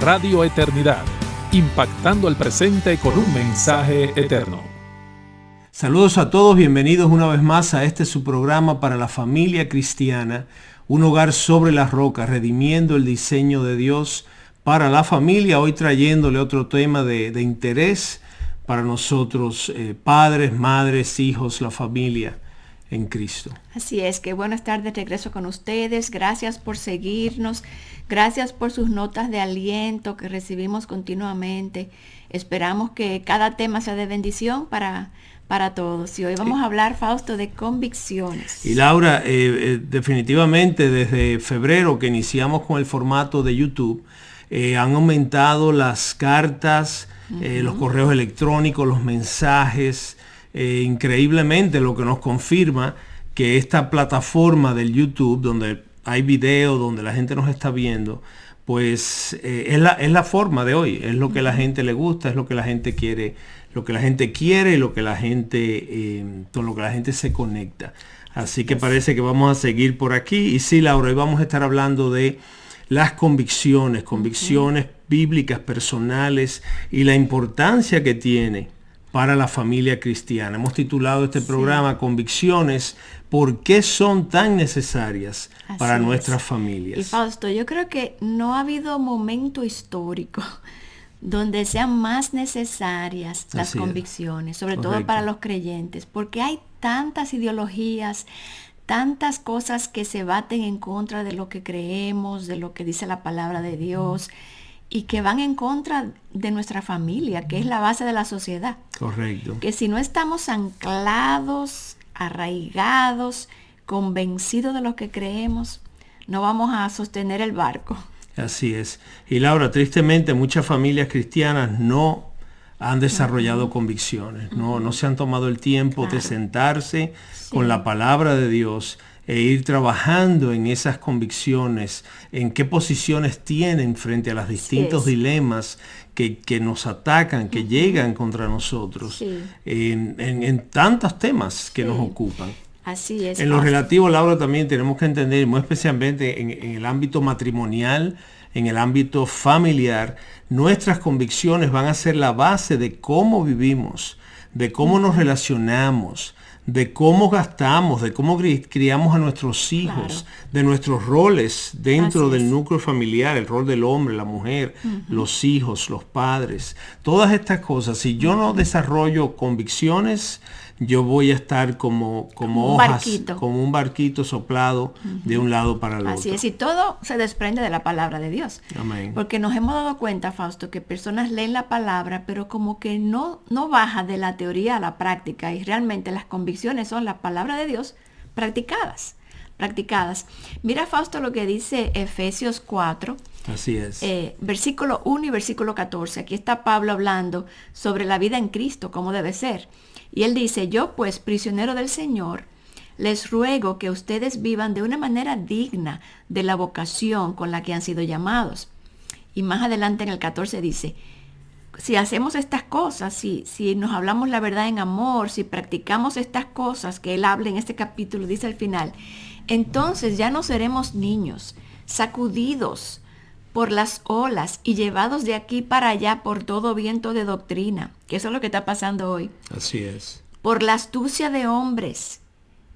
Radio Eternidad, impactando el presente con un mensaje eterno. Saludos a todos, bienvenidos una vez más a este su programa para la familia cristiana, un hogar sobre las rocas, redimiendo el diseño de Dios para la familia. Hoy trayéndole otro tema de interés para nosotros, padres, madres, hijos, la familia en Cristo. Así es, qué bueno estar de regreso con ustedes. Gracias por seguirnos, gracias por sus notas de aliento que recibimos continuamente. Esperamos que cada tema sea de bendición para todos. Y hoy vamos a hablar, Fausto, de convicciones. Y Laura, definitivamente desde febrero que iniciamos con el formato de YouTube, han aumentado las cartas, los correos electrónicos, los mensajes, increíblemente, lo que nos confirma que esta plataforma del YouTube, donde hay video, donde la gente nos está viendo, pues es la forma de hoy, es lo que a la gente le gusta, es lo que la gente quiere, lo que la gente quiere y lo que la gente, con lo que la gente se conecta. Así que parece que vamos a seguir por aquí. Y sí, Laura, hoy vamos a estar hablando de las convicciones bíblicas, personales y la importancia que tiene para la familia cristiana. Hemos titulado este programa Convicciones, ¿por qué son tan necesarias para nuestras familias? Y Fausto, yo creo que no ha habido momento histórico donde sean más necesarias las convicciones, sobre todo para los creyentes, porque hay tantas ideologías, tantas cosas que se baten en contra de lo que creemos, de lo que dice la palabra de Dios, y que van en contra de nuestra familia, que es la base de la sociedad. Correcto. Que si no estamos anclados, arraigados, convencidos de lo que creemos, no vamos a sostener el barco. Así es. Y Laura, tristemente muchas familias cristianas no han desarrollado convicciones, no se han tomado el tiempo de sentarse con la palabra de Dios e ir trabajando en esas convicciones, en qué posiciones tienen frente a los distintos dilemas que nos atacan, que llegan contra nosotros, en tantos temas que nos ocupan. Así es. En lo relativo, Laura, también tenemos que entender, muy especialmente en el ámbito matrimonial, en el ámbito familiar, nuestras convicciones van a ser la base de cómo vivimos, de cómo nos relacionamos, de cómo gastamos, de cómo criamos a nuestros hijos, de nuestros roles dentro del núcleo familiar, el rol del hombre, la mujer, los hijos, los padres, todas estas cosas. Si yo no desarrollo convicciones, yo voy a estar como hojas, como un barquito soplado de un lado para el otro. Así es, y todo se desprende de la palabra de Dios. Amén. Porque nos hemos dado cuenta, Fausto, que personas leen la palabra, pero como que no baja de la teoría a la práctica, y realmente las convicciones son la palabra de Dios practicadas. Mira, Fausto, lo que dice Efesios 4. Así es. Versículo 1 y versículo 14. Aquí está Pablo hablando sobre la vida en Cristo, cómo debe ser. Y él dice, yo pues, prisionero del Señor, les ruego que ustedes vivan de una manera digna de la vocación con la que han sido llamados. Y más adelante en el 14 dice, si hacemos estas cosas, si nos hablamos la verdad en amor, si practicamos estas cosas que él habla en este capítulo, dice al final, entonces ya no seremos niños, sacudidos por las olas y llevados de aquí para allá por todo viento de doctrina, que eso es lo que está pasando hoy. Así es. Por la astucia de hombres,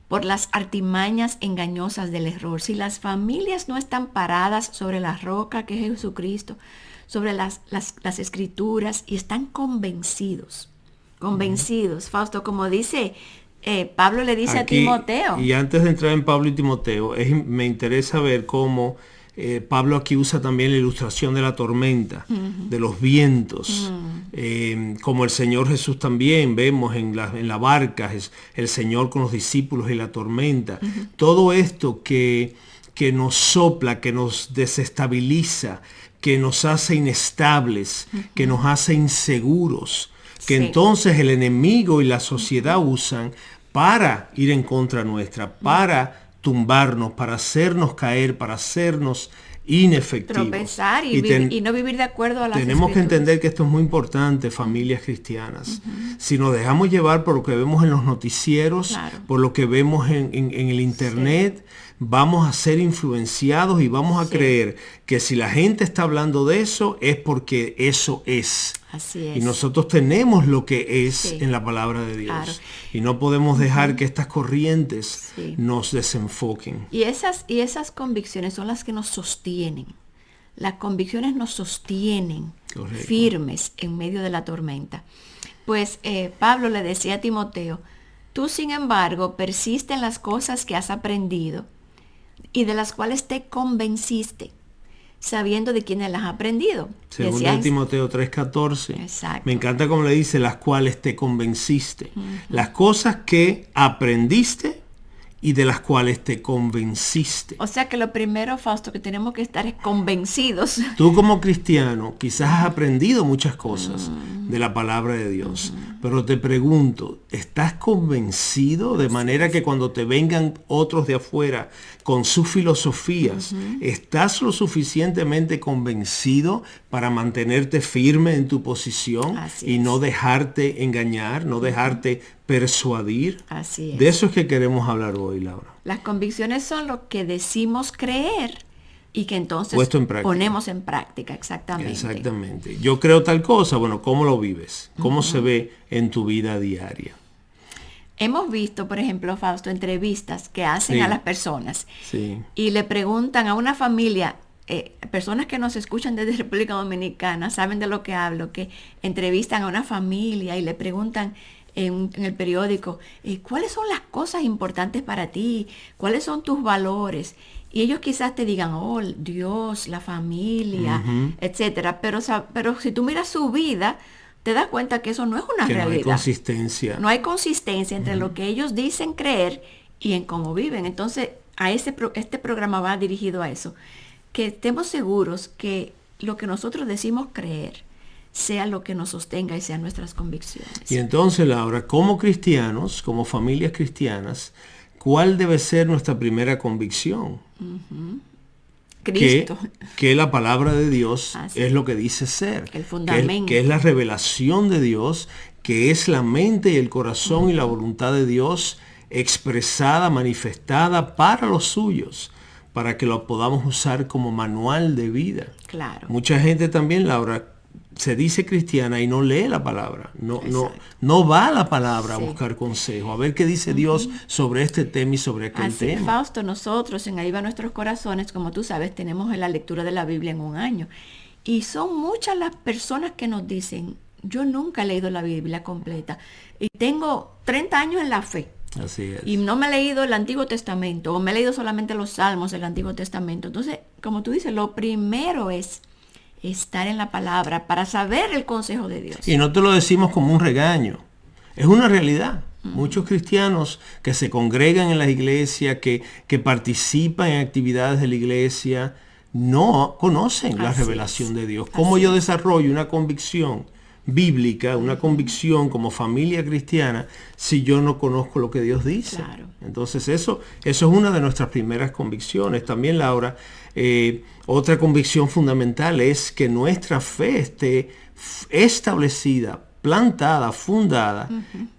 por las artimañas engañosas del error. Si las familias no están paradas sobre la roca que es Jesucristo, sobre las escrituras, y están convencidos, Fausto, como dice Pablo le dice aquí, a Timoteo. Y antes de entrar en Pablo y Timoteo, me interesa ver cómo Pablo aquí usa también la ilustración de la tormenta, de los vientos, como el Señor Jesús también vemos en la barca, es el Señor con los discípulos y la tormenta. Todo esto que nos sopla, que nos desestabiliza, que nos hace inestables, que nos hace inseguros, que entonces el enemigo y la sociedad usan para ir en contra nuestra, para tumbarnos, para hacernos caer, para hacernos inefectivos. Tropezar y no vivir de acuerdo a las Tenemos que entender que esto es muy importante, familias cristianas. Si nos dejamos llevar por lo que vemos en los noticieros, por lo que vemos en el internet, vamos a ser influenciados y vamos a creer que si la gente está hablando de eso es porque eso es. Así es. Y nosotros tenemos lo que es en la palabra de Dios. Claro. Y no podemos dejar que estas corrientes nos desenfoquen. Y esas convicciones son las que nos sostienen. Las convicciones nos sostienen firmes en medio de la tormenta. Pues Pablo le decía a Timoteo, tú sin embargo persiste en las cosas que has aprendido y de las cuales te convenciste, sabiendo de quiénes las has aprendido. Según Timoteo 3:14. Exacto. Me encanta como le dice, las cuales te convenciste. Las cosas que aprendiste y de las cuales te convenciste. O sea que lo primero, Fausto, que tenemos que estar es convencidos. Tú como cristiano quizás has aprendido muchas cosas de la palabra de Dios, pero te pregunto, ¿estás convencido de manera que cuando te vengan otros de afuera con sus filosofías, estás lo suficientemente convencido para mantenerte firme en tu posición y no dejarte engañar, no dejarte persuadir? Así es. De eso es que queremos hablar hoy, Laura. Las convicciones son lo que decimos creer y que entonces ponemos en práctica, exactamente. Exactamente. Yo creo tal cosa, bueno, ¿cómo lo vives? ¿Cómo se ve en tu vida diaria? Hemos visto, por ejemplo, Fausto, entrevistas que hacen a las personas y le preguntan a una familia, personas que nos escuchan desde República Dominicana, saben de lo que hablo, que entrevistan a una familia y le preguntan en el periódico, ¿cuáles son las cosas importantes para ti? ¿Cuáles son tus valores? Y ellos quizás te digan, oh, Dios, la familia, etcétera. Pero si tú miras su vida, te das cuenta que eso no es una realidad. No hay consistencia. No hay consistencia entre lo que ellos dicen creer y en cómo viven. Entonces, este programa va dirigido a eso. Que estemos seguros que lo que nosotros decimos creer sea lo que nos sostenga y sean nuestras convicciones. Y entonces, Laura, como cristianos, como familias cristianas, ¿cuál debe ser nuestra primera convicción? Cristo. Que la palabra de Dios es lo que dice ser. El fundamento. Que es la revelación de Dios, que es la mente y el corazón y la voluntad de Dios expresada, manifestada para los suyos, para que lo podamos usar como manual de vida. Claro. Mucha gente también, Laura, se dice cristiana y no lee la palabra, no va a la palabra a buscar consejo, a ver qué dice Dios sobre este tema y sobre aquel tema. Fausto, nosotros en Ahí va nuestros corazones, como tú sabes, tenemos la lectura de la Biblia en un año. Y son muchas las personas que nos dicen, yo nunca he leído la Biblia completa y tengo 30 años en la fe. Así es. Y no me he leído el Antiguo Testamento o me he leído solamente los Salmos del Antiguo Testamento. Entonces, como tú dices, lo primero es estar en la palabra para saber el consejo de Dios. Y no te lo decimos como un regaño, es una realidad. Muchos cristianos que se congregan en las iglesias, que participan en actividades de la iglesia, no conocen la revelación de Dios. ¿Cómo yo desarrollo una convicción bíblica, una convicción como familia cristiana, si yo no conozco lo que Dios dice? Claro. Entonces eso es una de nuestras primeras convicciones. También, Laura, otra convicción fundamental es que nuestra fe esté establecida, plantada, fundada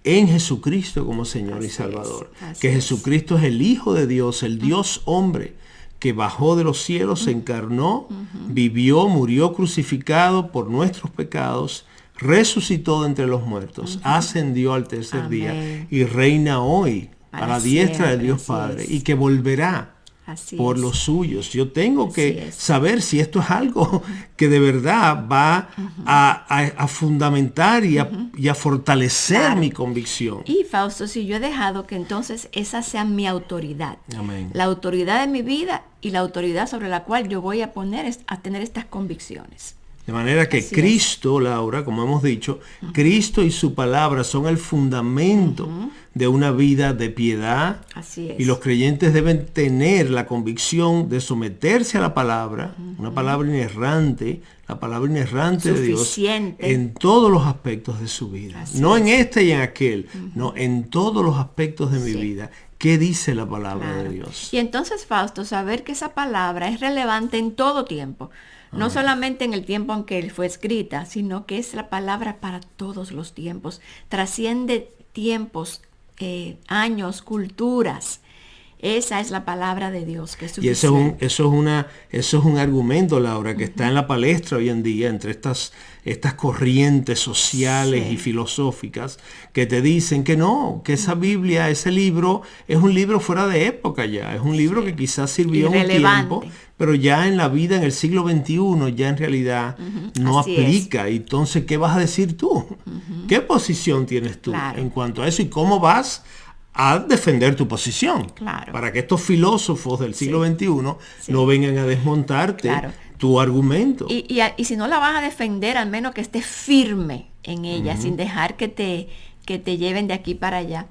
en Jesucristo como Señor y Salvador. Que Jesucristo es el Hijo de Dios, el Dios hombre, que bajó de los cielos, se encarnó, vivió, murió crucificado por nuestros pecados, resucitó de entre los muertos, ascendió al tercer día y reina hoy a la diestra de Dios Padre, y que volverá por los suyos. Yo tengo que saber si esto es algo que de verdad va a fundamentar y a fortalecer mi convicción. Y Fausto, si yo he dejado que entonces esa sea mi autoridad, Amén. La autoridad de mi vida y la autoridad sobre la cual yo voy a tener estas convicciones. De manera que Cristo, Laura, como hemos dicho, Cristo y su palabra son el fundamento de una vida de piedad. Así es. Y los creyentes deben tener la convicción de someterse a la palabra, una palabra inerrante, la palabra inerrante de Dios, en todos los aspectos de su vida. No en este y en aquel, no, en todos los aspectos de mi vida. ¿Qué dice la palabra de Dios? Y entonces, Fausto, saber que esa palabra es relevante en todo tiempo. No solamente en el tiempo en que fue escrita, sino que es la palabra para todos los tiempos. Trasciende tiempos, años, culturas. Esa es la palabra de Dios, que es Y suficiente. eso es un argumento, Laura, que está en la palestra hoy en día entre estas corrientes sociales Sí. y filosóficas que te dicen que no, que esa Biblia, ese libro, es un libro fuera de época ya, es un libro que quizás sirvió en un Irrelevante. tiempo, pero ya en la vida, en el siglo XXI, ya en realidad no Así aplica. Entonces, ¿qué vas a decir tú? ¿Qué posición tienes tú Claro. en cuanto a eso? ¿Y cómo vas a defender tu posición? Claro. Para que estos filósofos del siglo XXI no vengan a desmontarte Claro. tu argumento. Y si no la vas a defender, al menos que estés firme en ella, sin dejar que te lleven de aquí para allá.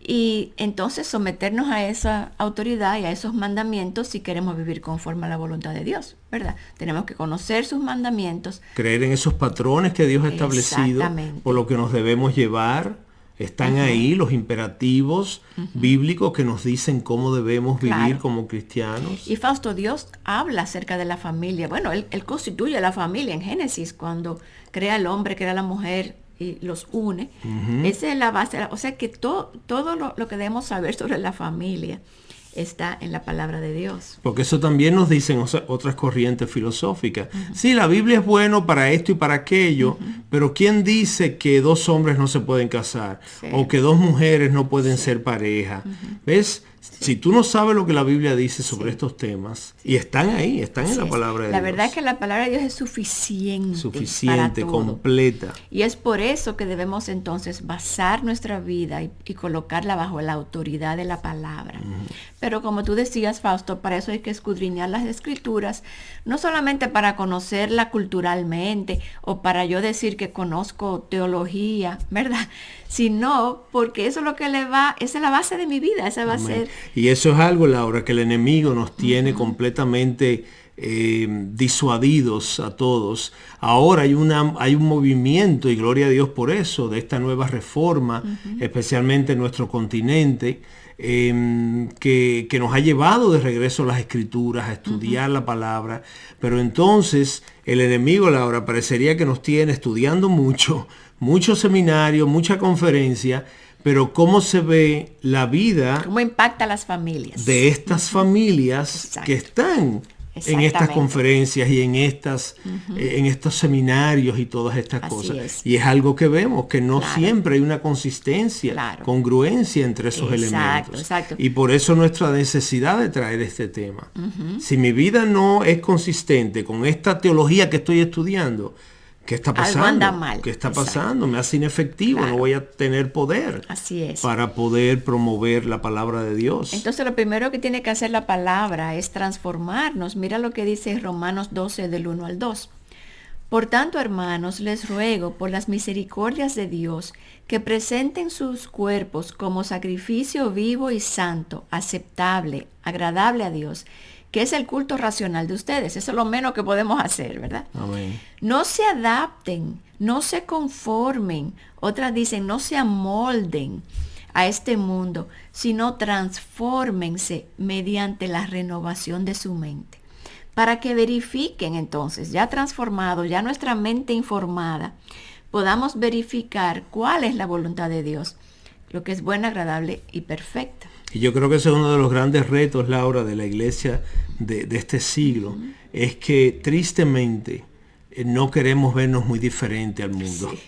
Y entonces someternos a esa autoridad y a esos mandamientos si queremos vivir conforme a la voluntad de Dios, ¿verdad? Tenemos que conocer sus mandamientos. Creer en esos patrones que Dios ha establecido, Exactamente. por lo que nos debemos llevar. Están ahí los imperativos bíblicos que nos dicen cómo debemos vivir Claro. como cristianos. Y Fausto, Dios habla acerca de la familia. Bueno, él constituye la familia en Génesis, cuando crea al hombre, crea a la mujer y los une. Esa es la base. O sea que todo lo que debemos saber sobre la familia está en la palabra de Dios. Porque eso también nos dicen otras corrientes filosóficas. Sí, la Biblia es bueno para esto y para aquello, pero ¿quién dice que dos hombres no se pueden casar? Sí. O que dos mujeres no pueden ser pareja. ¿Ves? Si tú no sabes lo que la Biblia dice sobre estos temas, y están ahí, están en Así la es. palabra de La Dios. verdad es que la palabra de Dios es suficiente. Suficiente, para todo. completa. Y es por eso que debemos entonces basar nuestra vida y colocarla bajo la autoridad de la palabra. Pero como tú decías, Fausto, para eso hay que escudriñar las escrituras, no solamente para conocerla culturalmente o para yo decir que conozco teología, ¿verdad? Sino porque eso es lo que esa es la base de mi vida, esa va a Amén. ser. Y eso es algo, Laura, que el enemigo nos tiene completamente disuadidos a todos. Ahora hay un movimiento, y gloria a Dios por eso, de esta nueva reforma, especialmente en nuestro continente, que nos ha llevado de regreso a las escrituras, a estudiar la palabra. Pero entonces el enemigo, Laura, parecería que nos tiene estudiando mucho seminario, mucha conferencia, pero cómo se ve la vida ¿Cómo impacta a las familias? de estas familias Exacto. que están en estas Exactamente. conferencias y en estos seminarios y todas estas Así cosas. es. Y es algo que vemos, que no Claro. siempre hay una consistencia, Claro. congruencia entre esos Exacto, elementos. exacto. Y por eso nuestra necesidad de traer este tema. Si mi vida no es consistente con esta teología que estoy estudiando, ¿qué está pasando? Algo anda mal. ¿Qué está Exacto. pasando? Me hace inefectivo, Claro. no voy a tener poder Así es. para poder promover la palabra de Dios. Entonces lo primero que tiene que hacer la palabra es transformarnos. Mira lo que dice Romanos 12 del 1 al 2. Por tanto, hermanos, les ruego por las misericordias de Dios que presenten sus cuerpos como sacrificio vivo y santo, aceptable, agradable a Dios, que es el culto racional de ustedes. Eso es lo menos que podemos hacer, ¿verdad? Amén. No se adapten, no se conformen. Otras dicen, no se amolden a este mundo, sino transfórmense mediante la renovación de su mente. Para que verifiquen entonces, ya transformado, ya nuestra mente informada, podamos verificar cuál es la voluntad de Dios, lo que es buena, agradable y perfecta. Y yo creo que ese es uno de los grandes retos, Laura, de la iglesia de este siglo, es que tristemente no queremos vernos muy diferente al mundo. Sí.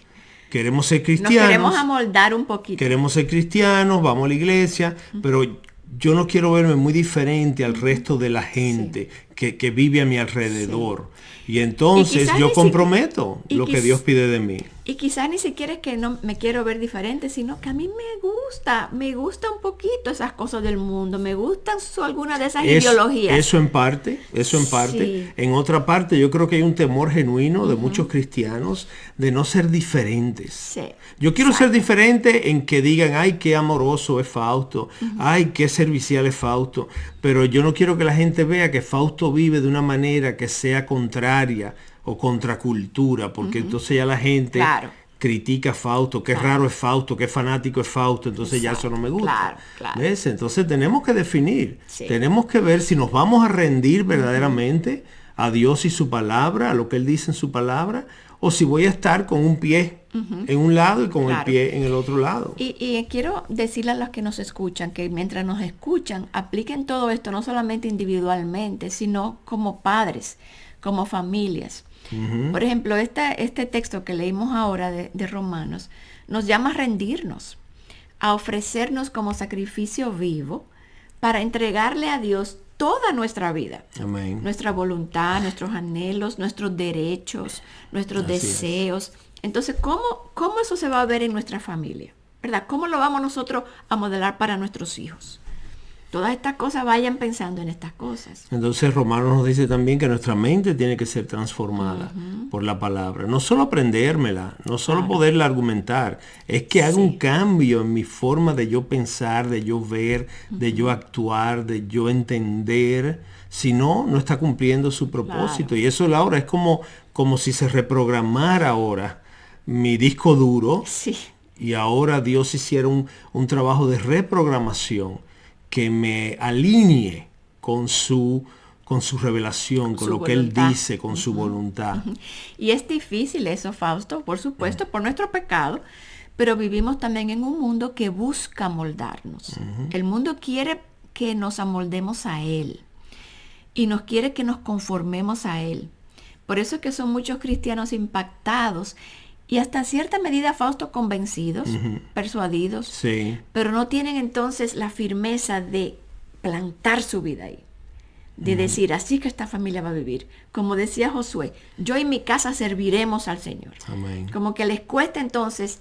Queremos ser Nos cristianos, queremos amoldar un poquito. queremos ser cristianos, vamos a la iglesia, pero yo no quiero verme muy diferente al resto de la gente que vive a mi alrededor. Y entonces quizás yo ni comprometo y lo que quiz- Dios pide de mí. Y quizás ni siquiera es que no me quiero ver diferente, sino que a mí me gusta un poquito esas cosas del mundo, me gustan algunas de esas ideologías. Eso en parte. Sí. En otra parte, yo creo que hay un temor genuino de muchos cristianos de no ser diferentes. Sí, Yo quiero ser diferente en que digan, ay, qué amoroso es Fausto, ay, qué servicial es Fausto, pero yo no quiero que la gente vea que Fausto vive de una manera que sea contraria o contracultura, porque entonces ya la gente Claro. critica a Fausto, qué raro es Fausto, qué fanático es Fausto, entonces ya eso no me gusta. Claro, claro. ¿Ves? Entonces tenemos que definir, Sí. tenemos que ver si nos vamos a rendir verdaderamente a Dios y su palabra, a lo que Él dice en su palabra, o si voy a estar con un pie en un lado y con el pie en el otro lado. Y quiero decirle a los que nos escuchan que mientras nos escuchan, apliquen todo esto no solamente individualmente, sino como padres, como familias. Por ejemplo, este texto que leímos ahora de Romanos nos llama a rendirnos, a ofrecernos como sacrificio vivo para entregarle a Dios toda nuestra vida. Amén. Nuestra voluntad, nuestros anhelos, nuestros derechos, nuestros deseos. Entonces, ¿cómo eso se va a ver en nuestra familia? ¿Verdad? ¿Cómo lo vamos nosotros a modelar para nuestros hijos? Todas estas cosas, vayan pensando en estas cosas. Entonces Romanos nos dice también que nuestra mente tiene que ser transformada por la palabra. No solo aprendérmela, no solo poderla argumentar, es que haga un cambio en mi forma de yo pensar, de yo ver, de yo actuar, de yo entender. Si no, no está cumpliendo su propósito. Y eso, Laura, es como si se reprogramara ahora mi disco duro y ahora Dios hiciera un trabajo de reprogramación que me alinee con su revelación, con lo que Él dice, con su voluntad. Y es difícil eso, Fausto, por supuesto, por nuestro pecado, pero vivimos también en un mundo que busca moldarnos. El mundo quiere que nos amoldemos a Él y nos quiere que nos conformemos a Él. Por eso es que son muchos cristianos impactados y hasta cierta medida, Fausto, convencidos, persuadidos, pero no tienen entonces la firmeza de plantar su vida ahí, de decir, así que esta familia va a vivir. Como decía Josué, yo y mi casa serviremos al Señor. Amén. Como que les cuesta entonces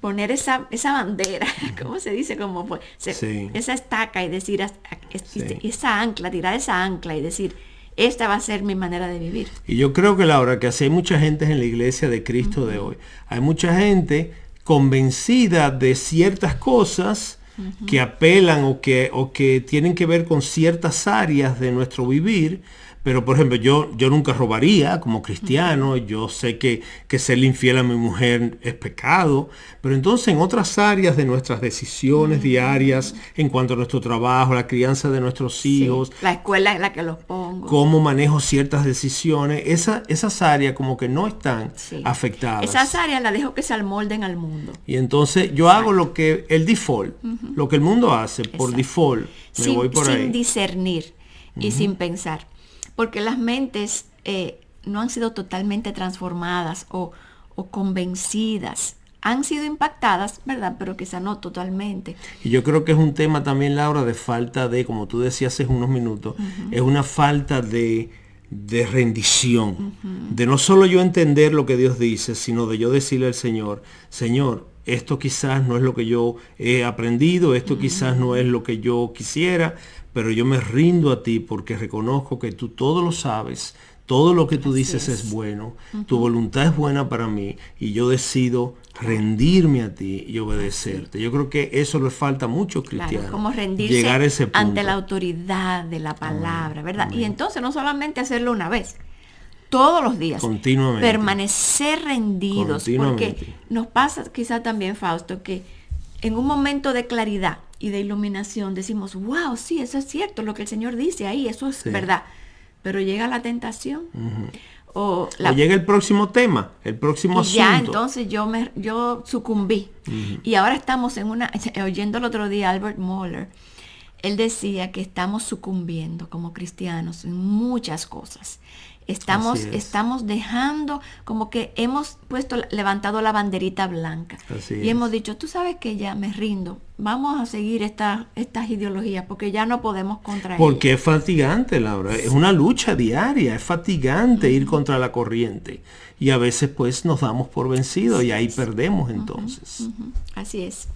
poner esa bandera, ¿cómo se dice? Como esa estaca y decir, esa ancla, tirar esa ancla y decir, esta va a ser mi manera de vivir. Y yo creo que, Laura, que así hay mucha gente en la iglesia de Cristo de hoy. Hay mucha gente convencida de ciertas cosas que apelan o que tienen que ver con ciertas áreas de nuestro vivir. Pero, por ejemplo, yo nunca robaría como cristiano. Yo sé que serle infiel a mi mujer es pecado. Pero entonces en otras áreas de nuestras decisiones diarias, en cuanto a nuestro trabajo, la crianza de nuestros hijos, la escuela en la que los pongo, cómo manejo ciertas decisiones, esas áreas como que no están afectadas. Esas áreas las dejo que se amolden al mundo. Y entonces yo hago lo que el default, lo que el mundo hace por default. Me voy por ahí. Sin discernir y sin pensar. Porque las mentes no han sido totalmente transformadas o convencidas. Han sido impactadas, ¿verdad? Pero quizá no totalmente. Y yo creo que es un tema también, Laura, de falta de, como tú decías hace unos minutos, es una falta de rendición. De no solo yo entender lo que Dios dice, sino de yo decirle al Señor, Señor, esto quizás no es lo que yo he aprendido, esto quizás no es lo que yo quisiera, pero yo me rindo a ti porque reconozco que tú todo lo sabes, todo lo que tú dices es bueno, tu voluntad es buena para mí y yo decido rendirme a ti y obedecerte. Yo creo que eso le falta a muchos cristianos. Como rendirse llegar a ese punto. Ante la autoridad de la palabra, ¿verdad? Y entonces no solamente hacerlo una vez, todos los días. Continuamente. Permanecer rendidos. Porque nos pasa quizá también, Fausto, que en un momento de claridad y de iluminación decimos, wow, sí, eso es cierto, lo que el Señor dice ahí, eso es verdad. Pero llega la tentación. O llega el próximo tema, el próximo asunto. Ya, entonces yo sucumbí. Y ahora estamos oyendo el otro día Albert Mohler, él decía que estamos sucumbiendo como cristianos en muchas cosas. Estamos dejando, como que hemos levantado la banderita blanca. Y hemos dicho, tú sabes que ya me rindo, vamos a seguir estas ideologías porque ya no podemos contra ellas. Porque es fatigante, Laura, es una lucha diaria, es fatigante ir contra la corriente. Y a veces pues nos damos por vencidos y ahí perdemos entonces. Así es.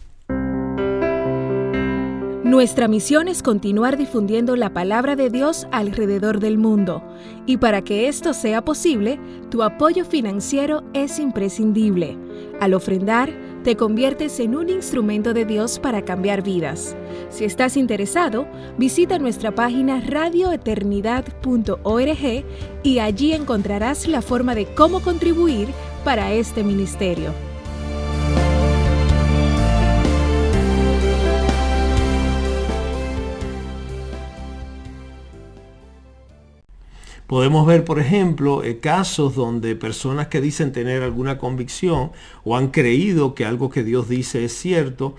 Nuestra misión es continuar difundiendo la palabra de Dios alrededor del mundo. Y para que esto sea posible, tu apoyo financiero es imprescindible. Al ofrendar, te conviertes en un instrumento de Dios para cambiar vidas. Si estás interesado, visita nuestra página radioeternidad.org y allí encontrarás la forma de cómo contribuir para este ministerio. Podemos ver, por ejemplo, casos donde personas que dicen tener alguna convicción o han creído que algo que Dios dice es cierto,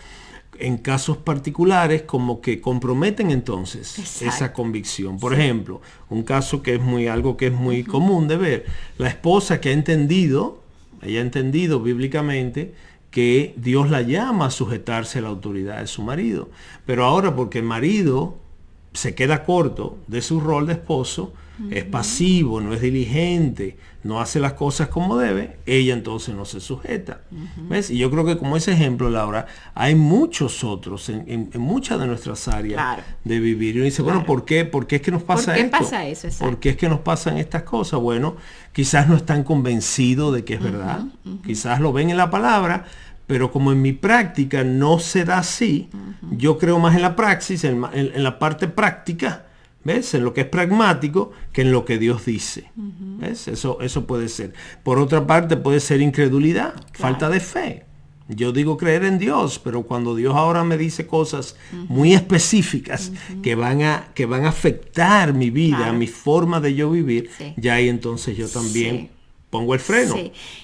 en casos particulares como que comprometen entonces esa convicción. Por ejemplo, un caso que es algo que es muy común de ver, la esposa que ella ha entendido bíblicamente que Dios la llama a sujetarse a la autoridad de su marido, pero ahora porque el marido se queda corto de su rol de esposo, es pasivo, no es diligente, no hace las cosas como debe, ella entonces no se sujeta. ¿Ves? Y yo creo que como ese ejemplo, Laura, hay muchos otros en muchas de nuestras áreas de vivir. Y uno dice, bueno, ¿por qué? ¿Por qué es que nos pasa esto? ¿Por qué pasa eso? Exacto. ¿Por qué es que nos pasan estas cosas? Bueno, quizás no están convencidos de que es verdad. Quizás lo ven en la palabra, pero como en mi práctica no se da así, yo creo más en la praxis, en la parte práctica, ¿ves? En lo que es pragmático, que en lo que Dios dice. ¿Ves? Eso puede ser. Por otra parte, puede ser incredulidad, falta de fe. Yo digo creer en Dios, pero cuando Dios ahora me dice cosas muy específicas que van a afectar mi vida, mi forma de yo vivir, ya ahí entonces yo también pongo el freno.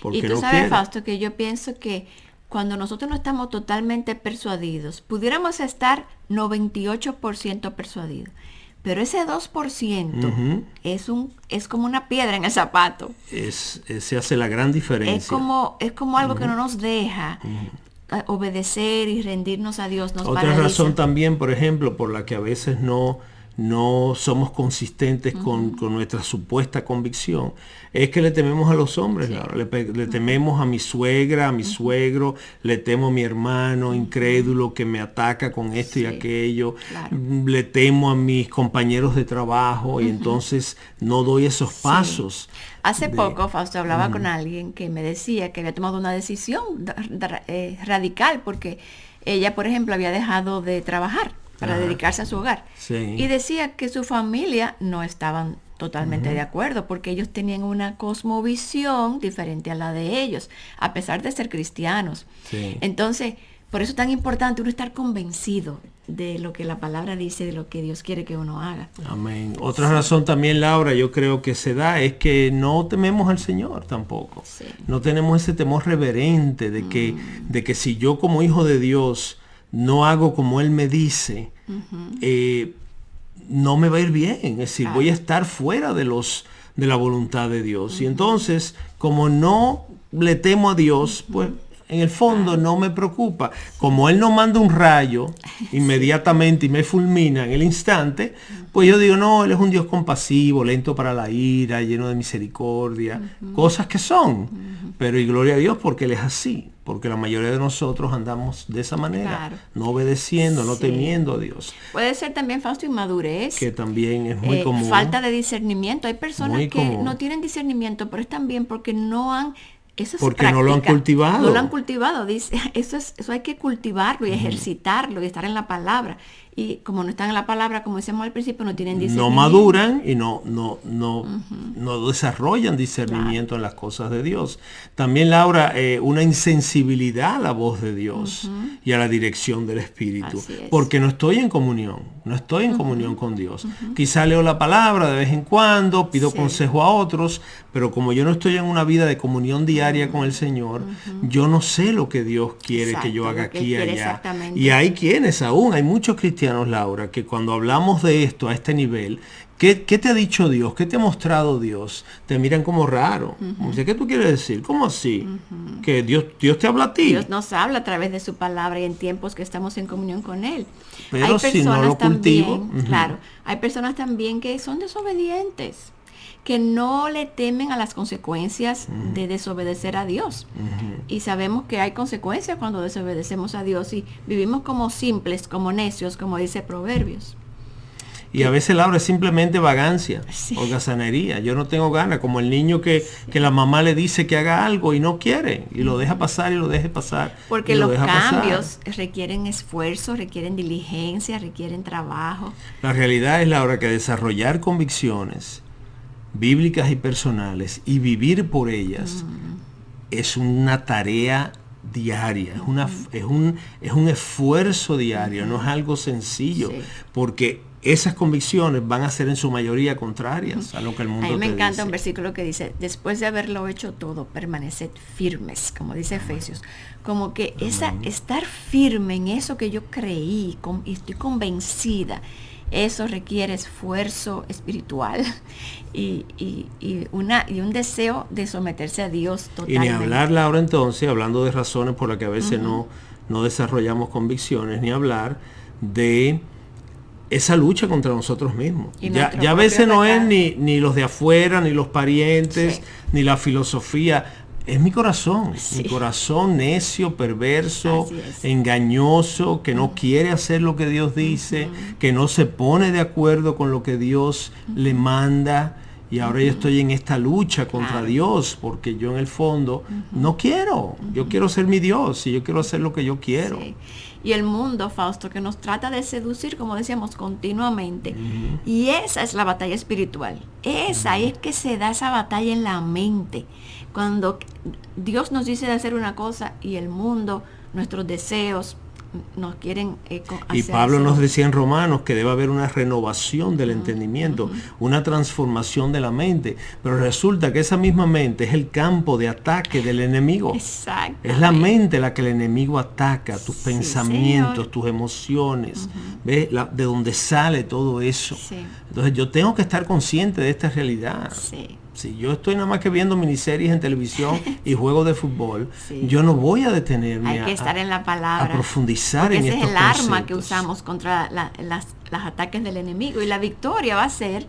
Porque y tú no sabes, quiero. Fausto, que yo pienso que cuando nosotros no estamos totalmente persuadidos, pudiéramos estar 98% persuadidos. Pero ese 2% es como una piedra en el zapato. Se hace la gran diferencia. Es como algo que no nos deja obedecer y rendirnos a Dios. Otra razón también, por ejemplo, por la que a veces no somos consistentes con nuestra supuesta convicción, es que le tememos a los hombres, Laura. Le tememos a mi suegra, a mi suegro, le temo a mi hermano incrédulo que me ataca con esto y aquello, le temo a mis compañeros de trabajo y entonces no doy esos pasos. Hace poco, Fausto, hablaba con alguien que me decía que había tomado una decisión radical porque ella, por ejemplo, había dejado de trabajar para dedicarse a su hogar. Y decía que su familia no estaban totalmente de acuerdo porque ellos tenían una cosmovisión diferente a la de ellos, a pesar de ser cristianos. Entonces, por eso es tan importante uno estar convencido de lo que la palabra dice, de lo que Dios quiere que uno haga. Amén. Otra razón también, Laura, yo creo que se da es que no tememos al Señor tampoco. No tenemos ese temor reverente de que si yo como hijo de Dios no hago como Él me dice, no me va a ir bien. Es decir, voy a estar fuera de la voluntad de Dios. Y entonces, como no le temo a Dios, pues en el fondo no me preocupa. Como Él no manda un rayo inmediatamente y me fulmina en el instante, pues yo digo, no, Él es un Dios compasivo, lento para la ira, lleno de misericordia, cosas que son. Pero y gloria a Dios porque Él es así. Porque la mayoría de nosotros andamos de esa manera, no obedeciendo, no temiendo a Dios. Puede ser también, Fausto, inmadurez. Que también es muy común. Falta de discernimiento. Hay personas que no tienen discernimiento, pero es también porque no han... Porque no lo han cultivado. No lo han cultivado. Dice, eso hay que cultivarlo y ejercitarlo y estar en la palabra. Y como no están en la palabra, como decíamos al principio, no tienen discernimiento. No maduran y no desarrollan discernimiento en las cosas de Dios. También, Laura, una insensibilidad a la voz de Dios y a la dirección del Espíritu. Porque no estoy en comunión. No estoy en comunión con Dios. Quizá leo la palabra de vez en cuando, pido consejo a otros, pero como yo no estoy en una vida de comunión diaria con el Señor, yo no sé lo que Dios quiere que yo haga aquí y allá. Y hay quienes aún, hay muchos cristianos, Laura, que cuando hablamos de esto a este nivel, ¿qué te ha dicho Dios? ¿Qué te ha mostrado Dios? Te miran como raro. ¿Qué tú quieres decir? ¿Cómo así? Que Dios te habla a ti. Dios nos habla a través de su palabra y en tiempos que estamos en comunión con Él. Pero hay si no lo cultivo. Claro, hay personas también que son desobedientes, que no le temen a las consecuencias de desobedecer a Dios. Y sabemos que hay consecuencias cuando desobedecemos a Dios y vivimos como simples, como necios, como dice Proverbios. Y a veces, Laura, es simplemente vagancia, holgazanería. Yo no tengo ganas, como el niño que la mamá le dice que haga algo y no quiere, y lo deja pasar y lo deja pasar. Porque los cambios requieren esfuerzo, requieren diligencia, requieren trabajo. La realidad es, Laura, que desarrollar convicciones bíblicas y personales y vivir por ellas es una tarea diaria, es un esfuerzo diario, no es algo sencillo, porque esas convicciones van a ser en su mayoría contrarias a lo que el mundo A mí me te encanta dice. un versículo que dice, después de haberlo hecho todo, permaneced firmes, como dice Efesios. Como que estar firme en eso que yo creí y estoy convencida, eso requiere esfuerzo espiritual y un deseo de someterse a Dios Y totalmente. ni hablarla ahora entonces, hablando de razones por las que a veces no desarrollamos convicciones, ni hablar de esa lucha contra nosotros mismos. Y Ya nuestro a veces propio no es pecado. ni los de afuera, ni los parientes, Sí. ni la filosofía. Es mi corazón, Sí. mi corazón necio, perverso, Así es. engañoso, que no quiere hacer lo que Dios dice, que no se pone de acuerdo con lo que Dios le manda. Y ahora yo estoy en esta lucha contra Claro. Dios, porque yo en el fondo no quiero. Yo quiero ser mi Dios y yo quiero hacer lo que yo quiero. Sí. Y el mundo, Fausto, que nos trata de seducir, como decíamos, continuamente. Y esa es la batalla espiritual. Ahí es que se da esa batalla en la mente. Cuando Dios nos dice de hacer una cosa y el mundo, nuestros deseos, nos quieren Y hacer Pablo nos hacer- decía en Romanos que debe haber una renovación del entendimiento, una transformación de la mente. Pero resulta que esa misma mente es el campo de ataque del enemigo. Exacto. Es la mente la que el enemigo ataca, tus Sí, pensamientos, señor. tus emociones. ¿Ves? De donde sale todo eso. Sí. Entonces yo tengo que estar consciente de esta realidad. Sí. Si yo estoy nada más que viendo miniseries en televisión y juegos de fútbol, Sí. yo no voy a detenerme Hay que estar en la palabra. a profundizar Porque en ese estos es el arma que conceptos. usamos contra las ataques del enemigo. Y la victoria va a ser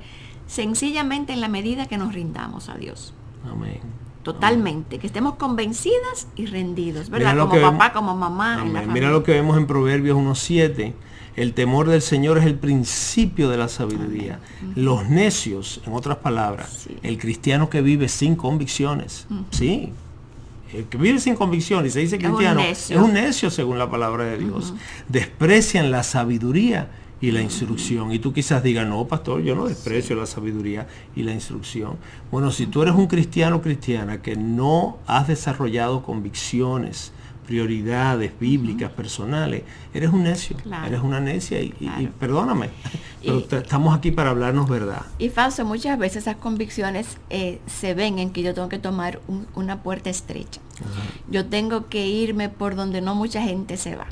sencillamente en la medida que nos rindamos a Dios. Amén. Totalmente. Que estemos convencidas y rendidos, ¿verdad? Mira lo Como que papá, vemos- como mamá. En la Amén. familia. Mira lo que vemos en Proverbios 1:7. El temor del Señor es el principio de la sabiduría. Los necios, en otras palabras, Sí. el cristiano que vive sin convicciones, sí, el que vive sin convicciones y se dice Es un cristiano, necio. es un necio según la palabra de Dios. Desprecian la sabiduría y la instrucción. Y tú quizás digas, no, pastor, yo no desprecio la sabiduría y la instrucción. Bueno, si tú eres un cristiano o cristiana que no has desarrollado convicciones, prioridades bíblicas, personales, eres un necio, Claro. eres una necia y Claro. perdóname, pero estamos aquí para hablarnos verdad. Y Fausto, muchas veces esas convicciones se ven en que yo tengo que tomar una puerta estrecha. Yo tengo que irme por donde no mucha gente se va.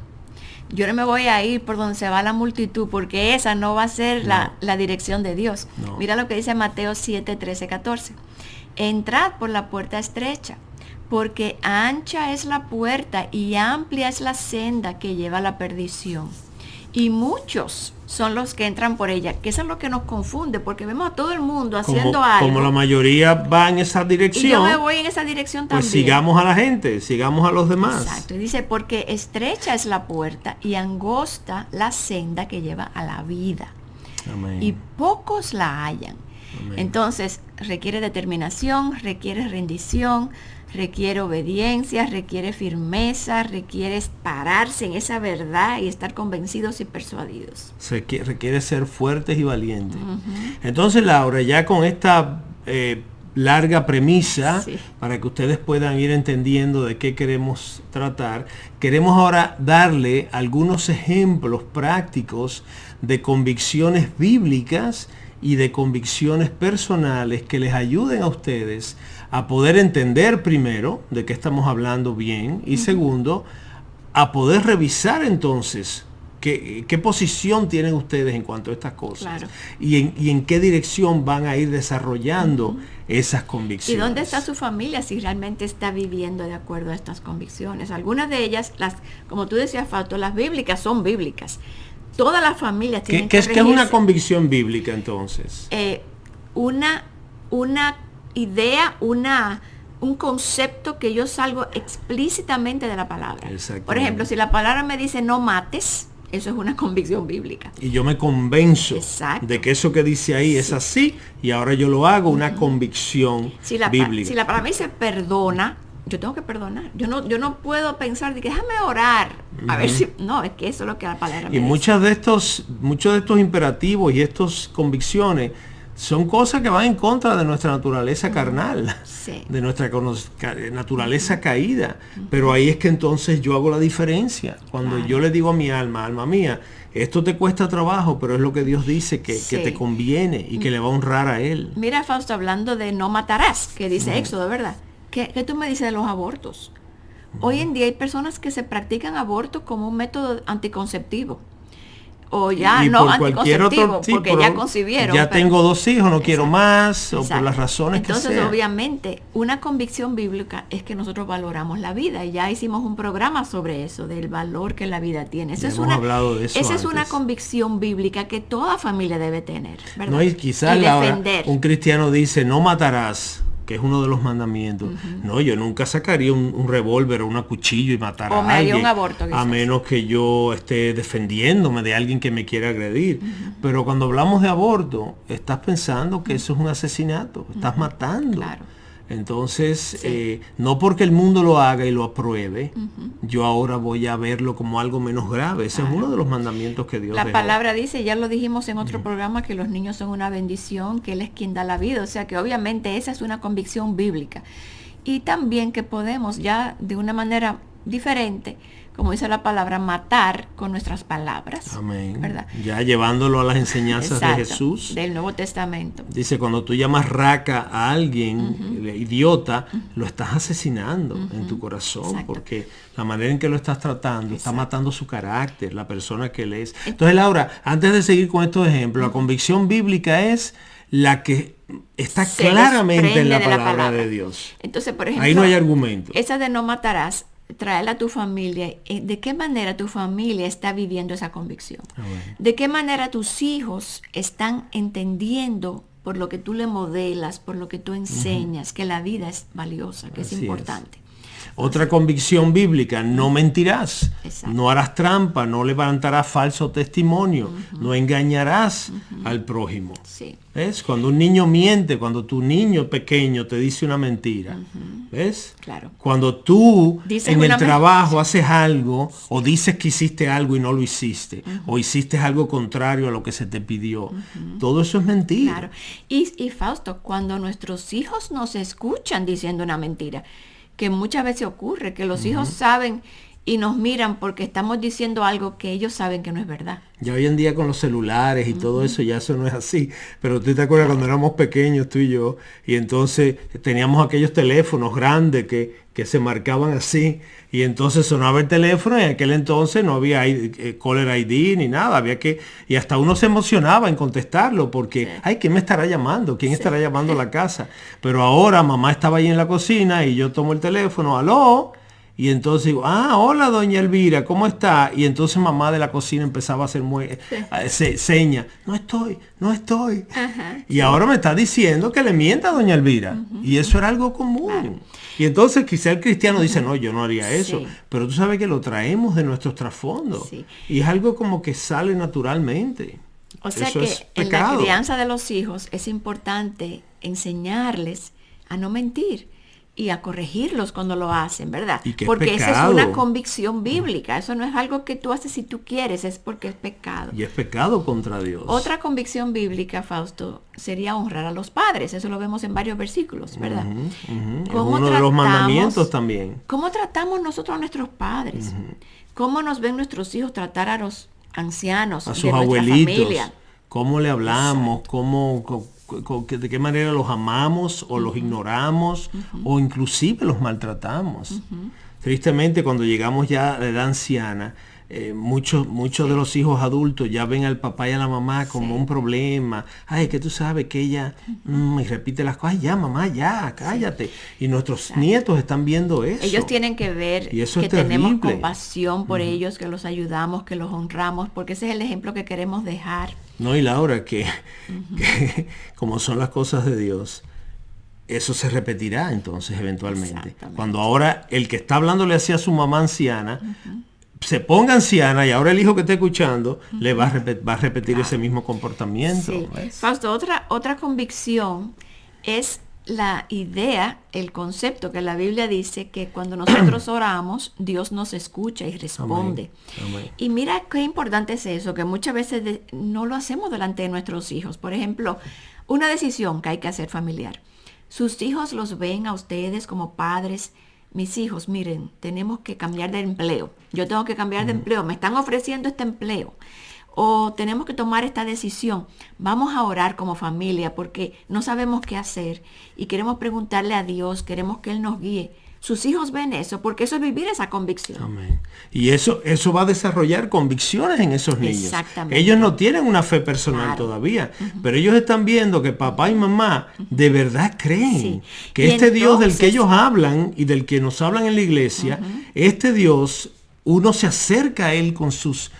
Yo no me voy a ir por donde se va la multitud, porque esa no va a ser la dirección de Dios. No. Mira lo que dice Mateo 7, 13, 14. Entrad por la puerta estrecha, porque ancha es la puerta y amplia es la senda que lleva a la perdición. Y muchos son los que entran por ella, que eso es lo que nos confunde, porque vemos a todo el mundo haciendo algo. Como la mayoría va en esa y yo dirección, me voy en esa dirección pues también. sigamos a la gente, sigamos a los demás. Exacto. Y dice, porque estrecha es la puerta y angosta la senda que lleva a la vida. Amén. Y pocos la hallan. Amén. Entonces, requiere determinación, requiere rendición, requiere obediencia, requiere firmeza, requiere pararse en esa verdad y estar convencidos y persuadidos. Requiere ser fuertes y valientes. Entonces, Laura, ya con esta larga premisa, Sí. para que ustedes puedan ir entendiendo de qué queremos tratar, queremos ahora darle algunos ejemplos prácticos de convicciones bíblicas y de convicciones personales que les ayuden a ustedes a poder entender primero de qué estamos hablando bien y segundo, a poder revisar entonces qué posición tienen ustedes en cuanto a estas cosas. Claro. y en qué dirección van a ir desarrollando esas ¿Y convicciones. dónde está su familia si realmente está viviendo de acuerdo a estas convicciones? Algunas de ellas, como tú decías, Fausto, las bíblicas son bíblicas. Todas las familias tienen ¿Qué es una regirse. convicción bíblica entonces? Una idea, un concepto que yo salgo explícitamente de la palabra. Exactamente. Por ejemplo, si la palabra me dice no mates, eso es una convicción bíblica. Y yo me convenzo Exacto. de que eso que dice ahí es así y ahora yo lo hago, una convicción Si la bíblica. palabra me dice perdona, yo tengo que perdonar. Yo no puedo pensar de que déjame orar. A ver si... No, es que eso es lo que la palabra me Y dice. muchos de estos imperativos y estas convicciones son cosas que van en contra de nuestra naturaleza carnal, Sí. de nuestra naturaleza caída. Pero ahí es que entonces yo hago la diferencia. Cuando yo le digo a mi alma, alma mía, esto te cuesta trabajo, pero es lo que Dios dice que te conviene y que le va a honrar a Él. Mira, Fausto, hablando de no matarás, que dice Éxodo, ¿verdad? ¿Qué tú me dices de los abortos? Hoy en día hay personas que se practican aborto como un método anticonceptivo. O ya y no por cualquier anticonceptivo, otro porque ya concibieron. Ya pero- tengo 2 hijos, no quiero Exacto. más, o por Exacto. las razones Entonces, que sean. obviamente, una convicción bíblica es que nosotros valoramos la vida. Y ya hicimos un programa sobre eso, del valor que la vida tiene. Ya hemos hablado de eso esa es una antes. convicción bíblica que toda familia debe tener, ¿verdad? No, y quizás Y Laura, defender. un cristiano dice, no matarás, que es uno de los mandamientos. No, yo nunca sacaría un revólver o un cuchillo y matar O a me haría alguien. un aborto, a quizás. menos que yo esté defendiéndome de alguien que me quiera agredir. Pero cuando hablamos de aborto, estás pensando que eso es un asesinato, estás matando. Claro. Entonces, no porque el mundo lo haga y lo apruebe, yo ahora voy a verlo como algo menos grave. Ese es uno de los mandamientos que Dios La dejó. palabra dice, ya lo dijimos en otro programa, que los niños son una bendición, que Él es quien da la vida. O sea que obviamente esa es una convicción bíblica. Y también que podemos ya de una manera diferente, como dice la palabra, matar con nuestras palabras. Amén. ¿Verdad? Ya llevándolo a las enseñanzas Exacto, de Jesús. del Nuevo Testamento. Dice, cuando tú llamas raca a alguien, idiota, lo estás asesinando en tu corazón, Exacto. porque la manera en que lo estás tratando está Exacto. matando su carácter, la persona que él es. Entonces, Laura, antes de seguir con estos ejemplos, la convicción bíblica es la que está Se claramente en la desprende de palabra de Dios. Entonces, por ejemplo, Ahí no hay argumento. esa de no matarás, traerla a tu familia. ¿De qué manera tu familia está viviendo esa convicción? Bueno. ¿De qué manera tus hijos están entendiendo por lo que tú le modelas, por lo que tú enseñas, que la vida es valiosa, que Así es es. importante? Otra convicción bíblica, no mentirás, Exacto. no harás trampa, no levantarás falso testimonio, no engañarás al prójimo. Sí. ¿Ves? Cuando un niño miente, cuando tu niño pequeño te dice una mentira, ¿ves? Claro. Cuando tú Dices en el una trabajo haces algo o dices que hiciste algo y no lo hiciste, o hiciste algo contrario a lo que se te pidió, todo eso es mentira. Claro. Y Fausto, cuando nuestros hijos nos escuchan diciendo una mentira, que muchas veces ocurre, que los hijos saben y nos miran porque estamos diciendo algo que ellos saben que no es verdad. Ya hoy en día con los celulares y todo eso, ya eso no es así. Pero tú te acuerdas cuando éramos pequeños, tú y yo, y entonces teníamos aquellos teléfonos grandes que se marcaban así, y entonces sonaba el teléfono y en aquel entonces no había caller ID ni nada, había que, y hasta uno se emocionaba en contestarlo porque, ay, ¿quién me estará llamando? ¿Quién estará llamando a la casa? Pero ahora mamá estaba ahí en la cocina y yo tomo el teléfono, aló. Y entonces digo, hola doña Elvira, ¿cómo está? Y entonces mamá de la cocina empezaba a hacer señas, no estoy. Ajá, Y ahora me está diciendo que le mienta a doña Elvira. Y eso era algo común. Claro. Y entonces quizá el cristiano dice, no, yo no haría eso. Sí. Pero tú sabes que lo traemos de nuestros trasfondos. Sí. Y es algo como que sale naturalmente. O sea Eso que es en la pecado. crianza de los hijos es importante enseñarles a no mentir y a corregirlos cuando lo hacen, ¿verdad? Y que es porque esa es pecado. una convicción bíblica. Eso no es algo que tú haces si tú quieres, es porque es pecado. Y es pecado contra Dios. Otra convicción bíblica, Fausto, sería honrar a los padres. Eso lo vemos en varios versículos, ¿verdad? Es ¿Cómo uno de los tratamos- mandamientos también. ¿Cómo tratamos nosotros a nuestros padres? ¿Cómo nos ven nuestros hijos tratar a los ancianos A de sus nuestra abuelitos. familia? ¿Cómo le hablamos? ¿De qué manera los amamos o los ignoramos o inclusive los maltratamos? Tristemente, cuando llegamos ya a la edad anciana, muchos de los hijos adultos ya ven al papá y a la mamá como un problema. Ay, que tú sabes que ella y repite las cosas. Ay, ya mamá, ya, cállate. Y nuestros nietos están viendo eso. Ellos tienen que ver Y eso que es tenemos terrible. compasión por ellos, que los ayudamos, que los honramos, porque ese es el ejemplo que queremos dejar. No, y Laura, que como son las cosas de Dios, eso se repetirá entonces eventualmente. Exactamente. Cuando ahora el que está hablándole así a su mamá anciana, se ponga anciana y ahora el hijo que está escuchando le va a repetir ese mismo comportamiento. Sí. ¿Ves? Fausto, otra convicción es la idea, el concepto que la Biblia dice que cuando nosotros oramos, Dios nos escucha y responde. Amén. Y mira qué importante es eso, que muchas veces no lo hacemos delante de nuestros hijos. Por ejemplo, Una decisión que hay que hacer familiar. Sus hijos los ven a ustedes como padres. Mis hijos, miren, tenemos que cambiar de empleo. Yo tengo que cambiar de empleo. Me están ofreciendo este empleo. O tenemos que tomar esta decisión. Vamos a orar como familia porque no sabemos qué hacer y queremos preguntarle a Dios, queremos que Él nos guíe. Sus hijos ven eso porque eso es vivir esa convicción. Amén. Y eso va a desarrollar convicciones en esos niños. Exactamente. Ellos no tienen una fe personal todavía, pero ellos están viendo que papá y mamá de verdad creen que Y este Dios del que entonces, ellos hablan y del que nos hablan en la iglesia, este Dios, uno se acerca a Él con sus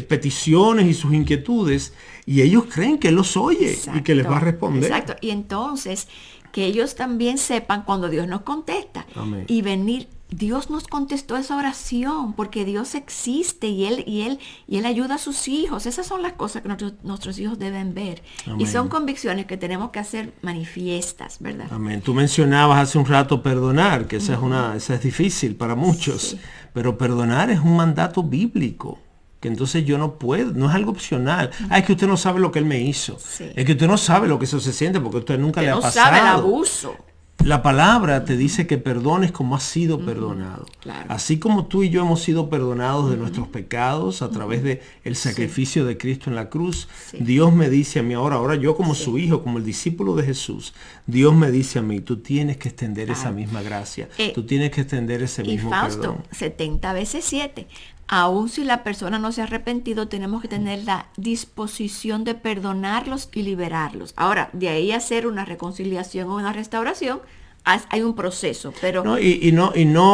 peticiones y sus inquietudes y ellos creen que Él los oye y que les va a responder. Exacto. Y entonces, que ellos también sepan cuando Dios nos contesta. Amén. Y venir, Dios nos contestó esa oración porque Dios existe y Él ayuda a sus hijos. Esas son las cosas que nuestros hijos deben ver. Amén. Y son convicciones que tenemos que hacer manifiestas, ¿verdad? Amén. Tú mencionabas hace un rato perdonar, que esa es difícil para muchos, Sí. pero perdonar es un mandato bíblico. Que entonces yo no puedo, no es algo opcional. Es que usted no sabe lo que él me hizo. Sí. Es que usted no sabe lo que eso se siente porque usted nunca le ha No pasado. sabe el abuso. La palabra te dice que perdones como has sido perdonado. Claro. Así como tú y yo hemos sido perdonados de nuestros pecados a través de el sacrificio de Cristo en la cruz, Sí. Dios me dice a mí ahora yo como su hijo, como el discípulo de Jesús, Dios me dice a mí, tú tienes que extender esa misma gracia, tú tienes que extender ese Y mismo Fausto, perdón. 70 veces 7. Aún si la persona no se ha arrepentido, tenemos que tener la disposición de perdonarlos y liberarlos. Ahora, de ahí a hacer una reconciliación o una restauración, hay un proceso, pero No, este no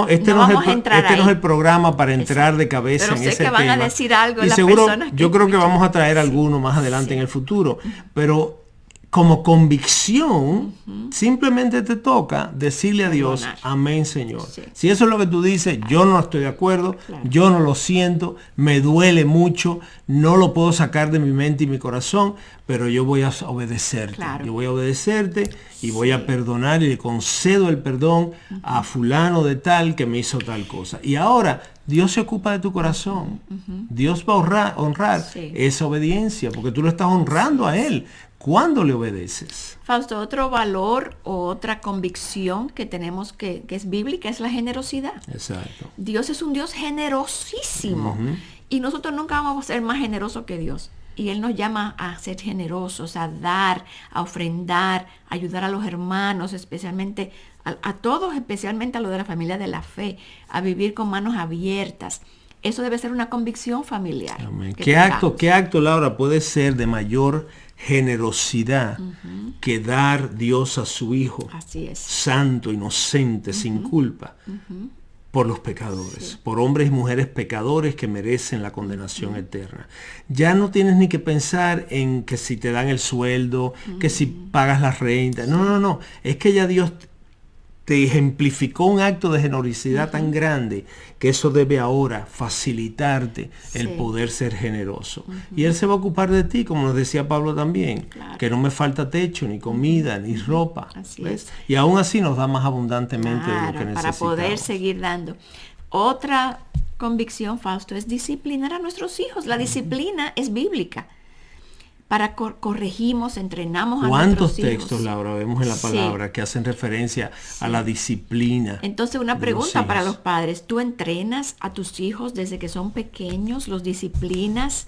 es vamos a entrar no es ahí. el programa para entrar de cabeza Pero en sé ese que van a tema. decir algo Y las seguro, personas que yo creo que escuchan. vamos a traer alguno más adelante en el futuro. Pero como convicción, simplemente te toca decirle a Dios, Perdonar. amén, Señor. Sí. Si eso es lo que tú dices, yo no estoy de acuerdo, Claro. yo no lo siento, me duele mucho, no lo puedo sacar de mi mente y mi corazón, pero yo voy a obedecerte. Claro. Yo voy a obedecerte y voy a perdonar y le concedo el perdón a fulano de tal que me hizo tal cosa. Y ahora Dios se ocupa de tu corazón. Dios va a honrar Sí. esa obediencia porque tú lo estás honrando a Él. ¿Cuándo le obedeces? Fausto, otro valor o otra convicción que tenemos que es bíblica es la generosidad. Exacto. Dios es un Dios generosísimo y nosotros nunca vamos a ser más generosos que Dios. Y Él nos llama a ser generosos, a dar, a ofrendar, a ayudar a los hermanos, especialmente a todos, especialmente a los de la familia de la fe, a vivir con manos abiertas. Eso debe ser una convicción familiar. Amén. que ¿Qué tengamos. acto, Laura, puede ser de mayor generosidad que dar Dios a su Hijo Así es. santo, inocente, sin culpa, por los pecadores, por hombres y mujeres pecadores que merecen la condenación eterna? Ya no tienes ni que pensar en que si te dan el sueldo, que si pagas la renta. No. Es que ya Dios te ejemplificó un acto de generosidad tan grande que eso debe ahora facilitarte el Sí. poder ser generoso. Y Él se va a ocupar de ti, como nos decía Pablo también, Claro. que no me falta techo, ni comida, ni ropa. Así ¿ves? es. Y aún así nos da más abundantemente de lo que Claro, necesitamos. para poder seguir dando. Otra convicción, Fausto, es disciplinar a nuestros hijos. La disciplina es bíblica. Para corregimos, entrenamos a ¿Cuántos nuestros hijos. textos, Laura, vemos en la Sí. palabra que hacen referencia a la disciplina? Entonces, una de los pregunta para hijos? los padres. ¿Tú entrenas a tus hijos desde que son pequeños? ¿Los disciplinas?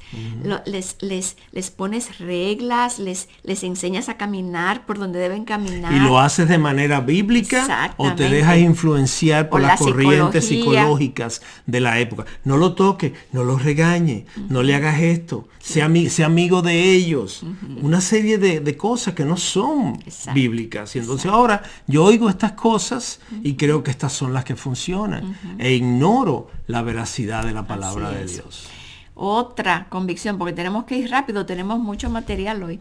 Les pones reglas? ¿Les enseñas a caminar por donde deben caminar? ¿Y lo haces de manera bíblica o te Exactamente. dejas influenciar por Por las la corrientes psicología. psicológicas de la época? No lo toques, no lo regañe, no le hagas esto, sea amigo de ellos. Una serie de cosas que no son Exacto. bíblicas. Y entonces ahora yo oigo estas cosas y creo que estas son las que funcionan. E ignoro la veracidad de la palabra Así de es. Dios. Otra convicción, porque tenemos que ir rápido, tenemos mucho material hoy,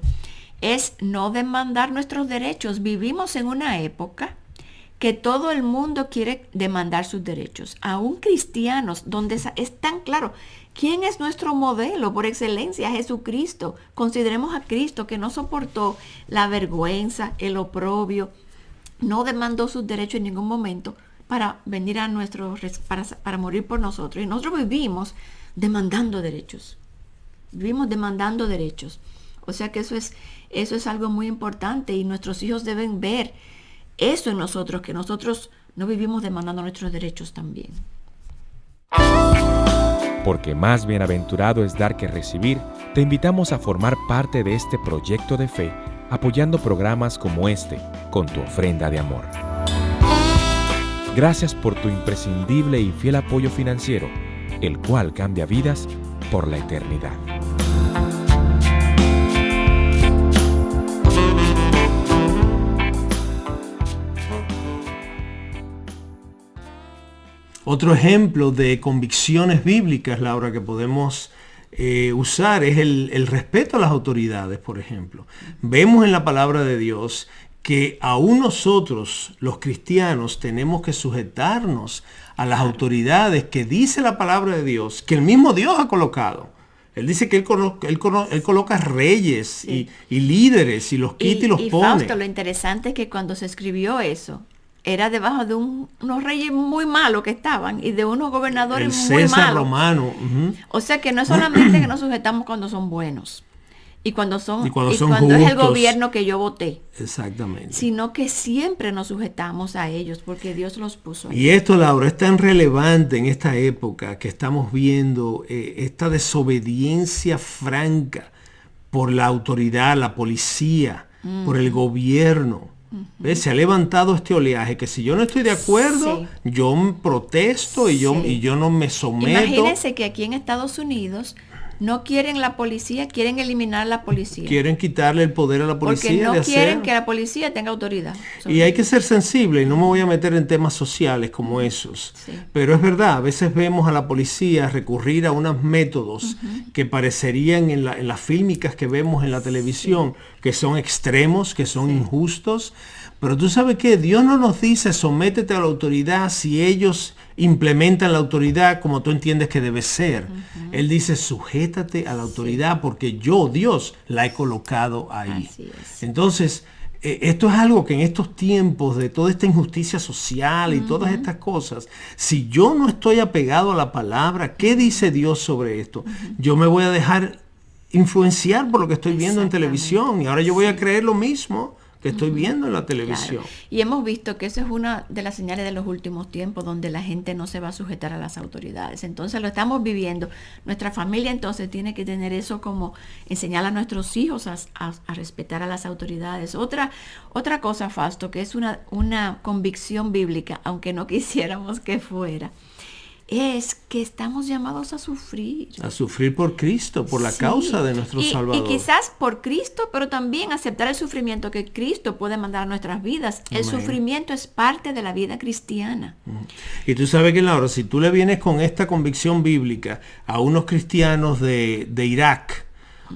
es no demandar nuestros derechos. Vivimos en una época que todo el mundo quiere demandar sus derechos, aún cristianos, donde es tan claro. ¿Quién es nuestro modelo por excelencia? Jesucristo. Consideremos a Cristo, que no soportó la vergüenza, el oprobio, no demandó sus derechos en ningún momento para venir a para morir por nosotros. Y nosotros vivimos demandando derechos. Vivimos demandando derechos. O sea que eso es Eso es algo muy importante y nuestros hijos deben ver eso en nosotros, que nosotros no vivimos demandando nuestros derechos también. Porque más bienaventurado es dar que recibir, te invitamos a formar parte de este proyecto de fe, apoyando programas como este, con tu ofrenda de amor. Gracias por tu imprescindible y fiel apoyo financiero, el cual cambia vidas por la eternidad. Otro ejemplo de convicciones bíblicas, Laura, que podemos usar es el respeto a las autoridades, por ejemplo. Vemos en la palabra de Dios que aún nosotros, los cristianos, tenemos que sujetarnos a las autoridades que dice la palabra de Dios, que el mismo Dios ha colocado. Él dice que él coloca reyes sí. y líderes y los quita y los pone. Fausto, lo interesante es que cuando se escribió eso, era debajo de unos reyes muy malos que estaban y de unos gobernadores muy malos. El César romano. Uh-huh. O sea que no es solamente que nos sujetamos cuando son buenos y cuando es el gobierno que yo voté. Exactamente. Sino que siempre nos sujetamos a ellos porque Dios los puso ahí. Y esto, Laura, es tan relevante en esta época que estamos viendo esta desobediencia franca por la autoridad, la policía, por el gobierno. ¿Ves? Se ha levantado este oleaje que si yo no estoy de acuerdo, sí. yo protesto y yo no me someto. Imagínense que aquí en Estados Unidos no quieren la policía, quieren eliminar la policía. Quieren quitarle el poder a la policía. Porque no quieren que la policía tenga autoridad. Y hay que ser sensible, y no me voy a meter en temas sociales como esos. Sí. Pero es verdad, a veces vemos a la policía recurrir a unos métodos que parecerían en las fílmicas que vemos en la televisión, que son extremos, que son injustos. Pero tú sabes que Dios no nos dice sométete a la autoridad si ellos implementan la autoridad como tú entiendes que debe ser. Él dice sujétate a la autoridad porque yo, Dios, la he colocado ahí. Entonces, esto es algo que en estos tiempos de toda esta injusticia social y todas estas cosas, si yo no estoy apegado a la palabra, ¿qué dice Dios sobre esto? Yo me voy a dejar influenciar por lo que estoy viendo en televisión y ahora yo voy a creer lo mismo que estoy viendo en la televisión. Claro. Y hemos visto que eso es una de las señales de los últimos tiempos donde la gente no se va a sujetar a las autoridades. Entonces lo estamos viviendo. Nuestra familia entonces tiene que tener eso como enseñar a nuestros hijos a respetar a las autoridades. Otra cosa, Fausto, que es una convicción bíblica, aunque no quisiéramos que fuera, es que estamos llamados a sufrir. A sufrir por Cristo, por la causa de nuestro Salvador. Y quizás por Cristo, pero también aceptar el sufrimiento que Cristo puede mandar a nuestras vidas. El sufrimiento es parte de la vida cristiana. Y tú sabes que, Laura, si tú le vienes con esta convicción bíblica a unos cristianos de Irak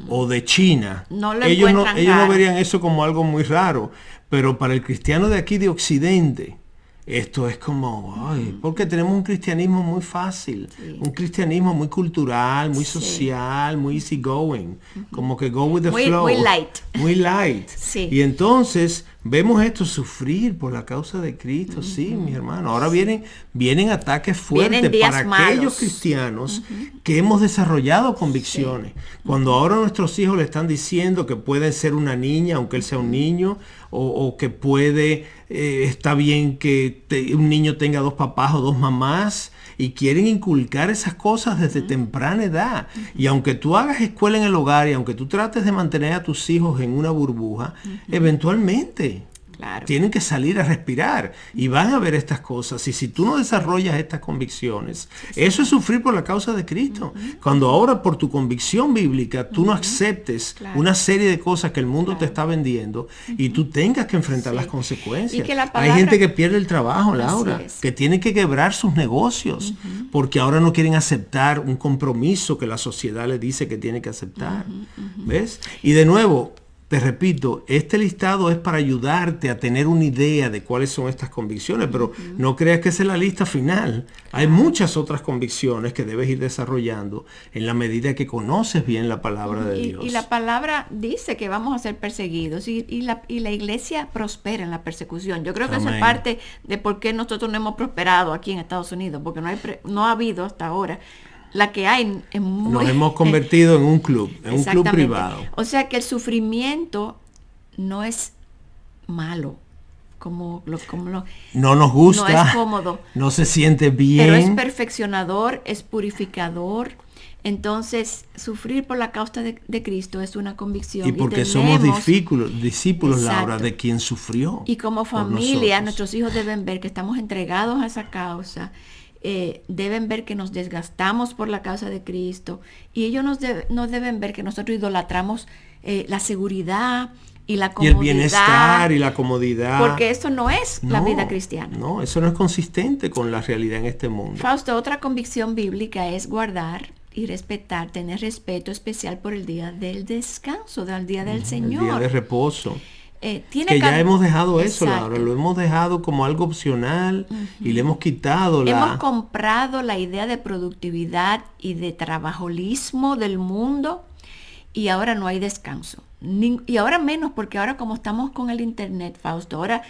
o de China, ellos no verían eso como algo muy raro. Pero para el cristiano de aquí de Occidente, esto es como, porque tenemos un cristianismo muy fácil, un cristianismo muy cultural, muy social, muy easy going, como que go with the flow. Muy light. Muy light. Y entonces vemos esto sufrir por la causa de Cristo, mi hermano. Ahora vienen ataques fuertes para aquellos cristianos que hemos desarrollado convicciones. Cuando ahora nuestros hijos le están diciendo que puede ser una niña, aunque él sea un niño, o que está bien que un niño tenga dos papás o dos mamás, y quieren inculcar esas cosas desde temprana edad. Y aunque tú hagas escuela en el hogar y aunque tú trates de mantener a tus hijos en una burbuja, eventualmente tienen que salir a respirar y van a ver estas cosas. Y si tú no desarrollas estas convicciones, eso es sufrir por la causa de Cristo. Cuando ahora por tu convicción bíblica tú no aceptes una serie de cosas que el mundo te está vendiendo y tú tengas que enfrentar las consecuencias. Hay gente que pierde el trabajo, Laura, que tiene que quebrar sus negocios porque ahora no quieren aceptar un compromiso que la sociedad le dice que tiene que aceptar. ¿Ves? Y de nuevo, te repito, este listado es para ayudarte a tener una idea de cuáles son estas convicciones, pero no creas que esa es la lista final. Hay muchas otras convicciones que debes ir desarrollando en la medida que conoces bien la palabra de Dios. Y la palabra dice que vamos a ser perseguidos y la iglesia prospera en la persecución. Yo creo que eso es parte de por qué nosotros no hemos prosperado aquí en Estados Unidos, porque no ha habido hasta ahora. La que hay es muy... Nos hemos convertido en un club privado. O sea que el sufrimiento no es malo, no nos gusta, no es cómodo, no se siente bien, pero es perfeccionador, es purificador. Entonces, sufrir por la causa de Cristo es una convicción. y porque somos discípulos, Laura, de quien sufrió. Y como familia, nuestros hijos deben ver que estamos entregados a esa causa. Deben ver que nos desgastamos por la causa de Cristo. Y ellos nos deben ver que nosotros idolatramos la seguridad y la comodidad. Y el bienestar y la comodidad. Porque eso no es la vida cristiana. No, eso no es consistente con la realidad en este mundo. Fausto, otra convicción bíblica es guardar y respetar, tener respeto especial por el día del descanso, del día del Señor. El día de reposo. Que ya hemos dejado eso, Exacto. Laura, lo hemos dejado como algo opcional y le hemos quitado Hemos comprado la idea de productividad y de trabajolismo del mundo y ahora no hay descanso. Y ahora menos, porque ahora como estamos con el internet, Fausto, ahora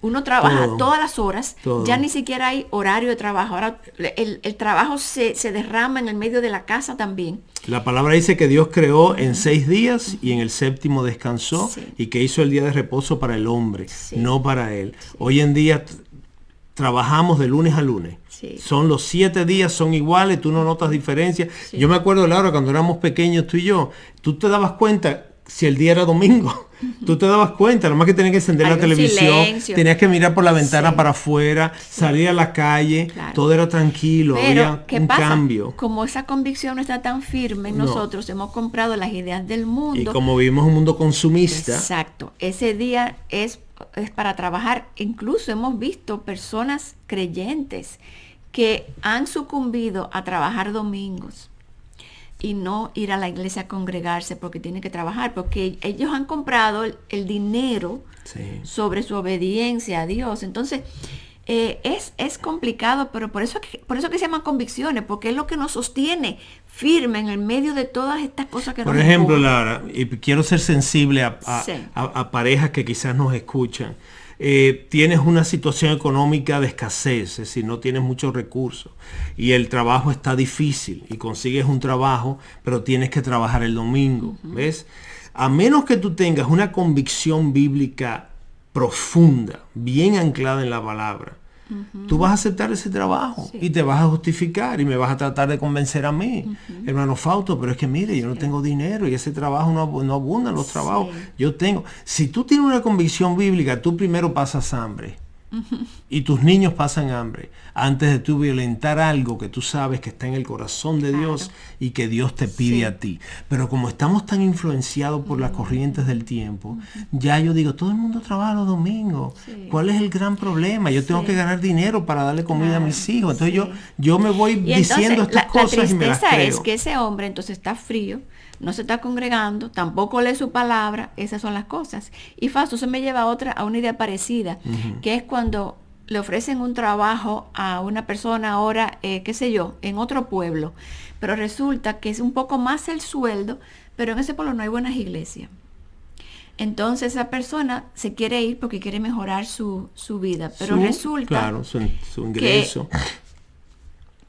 uno trabaja todas las horas, ya ni siquiera hay horario de trabajo. Ahora el trabajo se derrama en el medio de la casa también. La palabra dice que Dios creó en 6 días y en el 7º descansó, y que hizo el día de reposo para el hombre, no para él. Hoy en día trabajamos de lunes a lunes. Son los 7 días, son iguales, tú no notas diferencia. Yo me acuerdo, Laura, cuando éramos pequeños tú y yo, tú te dabas cuenta si el día era domingo. Tú te dabas cuenta, nomás que tenías que encender la televisión, tenías que mirar por la ventana para afuera, salir a la calle, todo era tranquilo, pero había ¿qué un pasa? cambio. Como esa convicción no está tan firme en nosotros, hemos comprado las ideas del mundo. Y como vivimos un mundo consumista. Exacto, ese día es para trabajar. Incluso hemos visto personas creyentes que han sucumbido a trabajar domingos y no ir a la iglesia a congregarse porque tienen que trabajar, porque ellos han comprado el dinero sobre su obediencia a Dios. Entonces, es complicado, pero por eso que se llaman convicciones, porque es lo que nos sostiene firme en el medio de todas estas cosas que nos Por ejemplo, empujan. Laura, y quiero ser sensible a parejas que quizás nos escuchan. Tienes una situación económica de escasez, es decir, no tienes muchos recursos y el trabajo está difícil y consigues un trabajo, pero tienes que trabajar el domingo, ¿ves? A menos que tú tengas una convicción bíblica profunda, bien anclada en la palabra, tú vas a aceptar ese trabajo y te vas a justificar y me vas a tratar de convencer a mí, hermano Fausto, pero es que mire, yo no tengo dinero y ese trabajo no abundan los trabajos. Yo tengo. Si tú tienes una convicción bíblica, tú primero pasas hambre y tus niños pasan hambre antes de tú violentar algo que tú sabes que está en el corazón de Dios y que Dios te pide a ti. Pero como estamos tan influenciados por las corrientes del tiempo, ya yo digo, todo el mundo trabaja los domingos. ¿Cuál es el gran problema? Yo tengo que ganar dinero para darle comida a mis hijos. Entonces yo me voy diciendo estas cosas y me las creo. La tristeza es que ese hombre entonces está frío, no se está congregando, tampoco lee su palabra. Esas son las cosas. Y Fausto, se me lleva a una idea parecida, que es cuando le ofrecen un trabajo a una persona ahora, qué sé yo, en otro pueblo, pero resulta que es un poco más el sueldo, pero en ese pueblo no hay buenas iglesias. Entonces esa persona se quiere ir porque quiere mejorar su vida, pero resulta su ingreso.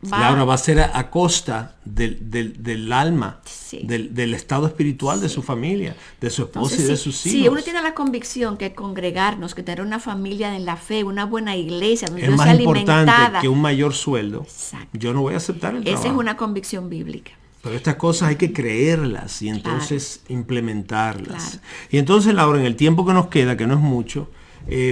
Laura, va a ser a costa del alma, del estado espiritual de su familia, de su esposa y de sus hijos. Si uno tiene la convicción que congregarnos, que tener una familia en la fe, una buena iglesia, donde es Dios más sea importante alimentada, que un mayor sueldo. Exacto. Yo no voy a aceptar el trabajo. Esa es una convicción bíblica. Pero estas cosas hay que creerlas y entonces implementarlas. Y entonces, Laura, en el tiempo que nos queda, que no es mucho,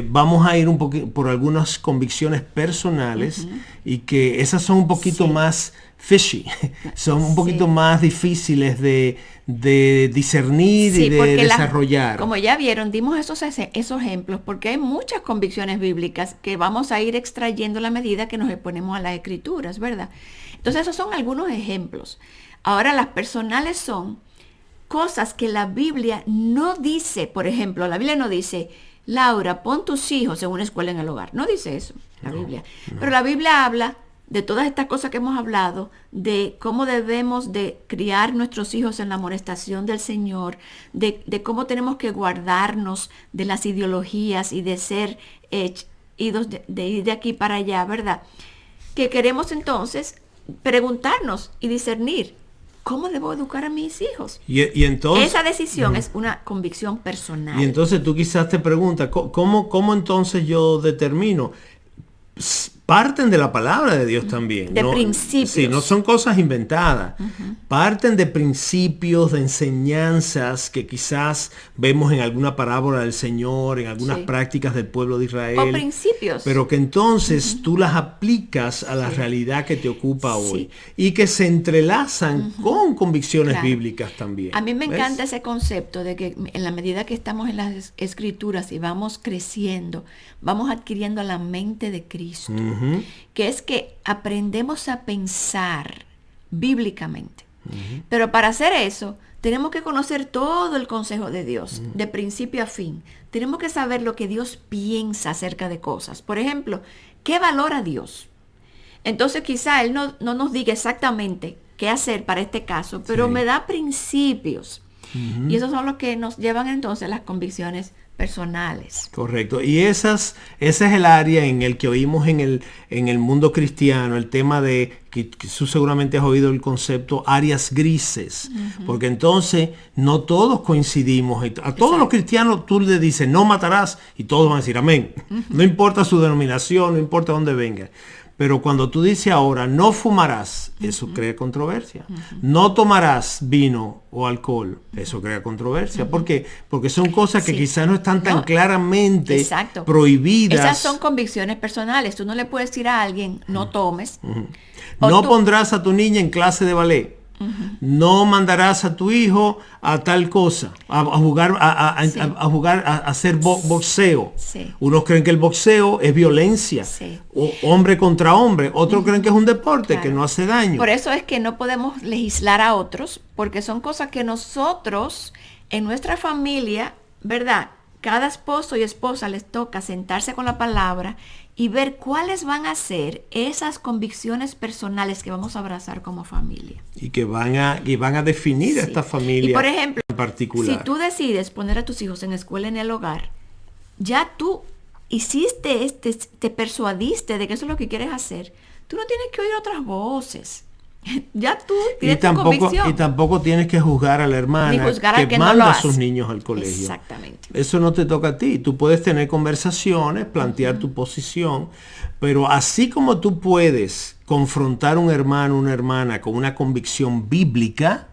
vamos a ir un poquito por algunas convicciones personales y que esas son un poquito más fishy, son un poquito más difíciles de discernir y de desarrollar. Como ya vieron, dimos esos ejemplos porque hay muchas convicciones bíblicas que vamos a ir extrayendo a la medida que nos exponemos a las escrituras, ¿verdad? Entonces esos son algunos ejemplos. Ahora las personales son cosas que la Biblia no dice. Por ejemplo, la Biblia no dice: Laura, pon tus hijos en una escuela en el hogar. No dice eso la Biblia. Pero la Biblia habla de todas estas cosas que hemos hablado, de cómo debemos de criar nuestros hijos en la amonestación del Señor, de cómo tenemos que guardarnos de las ideologías y de ser idos de ir de aquí para allá, ¿verdad? Que queremos entonces preguntarnos y discernir ¿cómo debo educar a mis hijos? Y entonces... Esa decisión es una convicción personal. Y entonces tú quizás te preguntas, ¿cómo entonces yo determino? Parten de la palabra de Dios también. De principios. Sí, no son cosas inventadas. Parten de principios, de enseñanzas que quizás vemos en alguna parábola del Señor, en algunas prácticas del pueblo de Israel. O principios. Pero que entonces tú las aplicas a la realidad que te ocupa hoy. Y que se entrelazan con convicciones bíblicas también. A mí me ¿ves? encanta ese concepto de que en la medida que estamos en las Escrituras y vamos creciendo, vamos adquiriendo la mente de Cristo. Que es que aprendemos a pensar bíblicamente. Pero para hacer eso, tenemos que conocer todo el consejo de Dios, de principio a fin. Tenemos que saber lo que Dios piensa acerca de cosas. Por ejemplo, ¿qué valora Dios? Entonces quizá Él no nos diga exactamente qué hacer para este caso, pero me da principios. Y esos son los que nos llevan entonces a las convicciones personales. Correcto. Y ese es el área en el que oímos en el mundo cristiano, el tema de, que tú seguramente has oído el concepto, áreas grises. Porque entonces no todos coincidimos. A todos los cristianos tú le dices, no matarás, y todos van a decir amén. No importa su denominación, no importa dónde venga. Pero cuando tú dices ahora, no fumarás, eso crea controversia. No tomarás vino o alcohol, eso crea controversia. ¿Por qué? Porque son cosas que quizás no están tan claramente prohibidas. Esas son convicciones personales. Tú no le puedes decir a alguien, no tomes. No pondrás a tu niña en clase de ballet. No mandarás a tu hijo a tal cosa, a jugar, a hacer boxeo. Unos creen que el boxeo es violencia, o hombre contra hombre. Otros creen que es un deporte que no hace daño. Por eso es que no podemos legislar a otros, porque son cosas que nosotros, en nuestra familia, ¿verdad? Cada esposo y esposa les toca sentarse con la palabra y ver cuáles van a ser esas convicciones personales que vamos a abrazar como familia. Y que van a definir esta familia. Y por ejemplo, en particular. Si tú decides poner a tus hijos en escuela en el hogar, ya tú hiciste, te persuadiste de que eso es lo que quieres hacer. Tú no tienes que oír otras voces. Ya tú tienes tu convicción. Y tampoco tienes que juzgar a la hermana que manda a sus niños al colegio. Exactamente. Eso no te toca a ti. Tú puedes tener conversaciones, plantear tu posición, pero así como tú puedes confrontar a un hermano o una hermana con una convicción bíblica,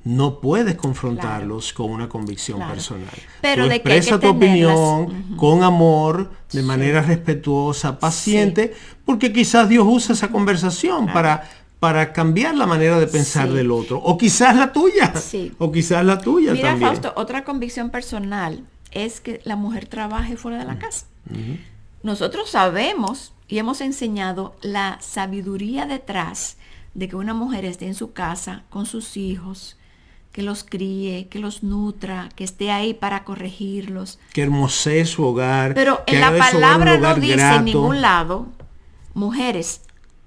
no puedes confrontarlos con una convicción personal. Pero tú expresa tu opinión con amor, de manera respetuosa, paciente, porque quizás Dios usa esa conversación para cambiar la manera de pensar del otro. O quizás la tuya. O quizás la tuya Mira, también. Fausto, otra convicción personal es que la mujer trabaje fuera de la casa. Nosotros sabemos y hemos enseñado la sabiduría detrás de que una mujer esté en su casa con sus hijos, que los críe, que los nutra, que esté ahí para corregirlos. Que hermosee su hogar. Pero que en la palabra no dice grato. En ningún lado, mujeres,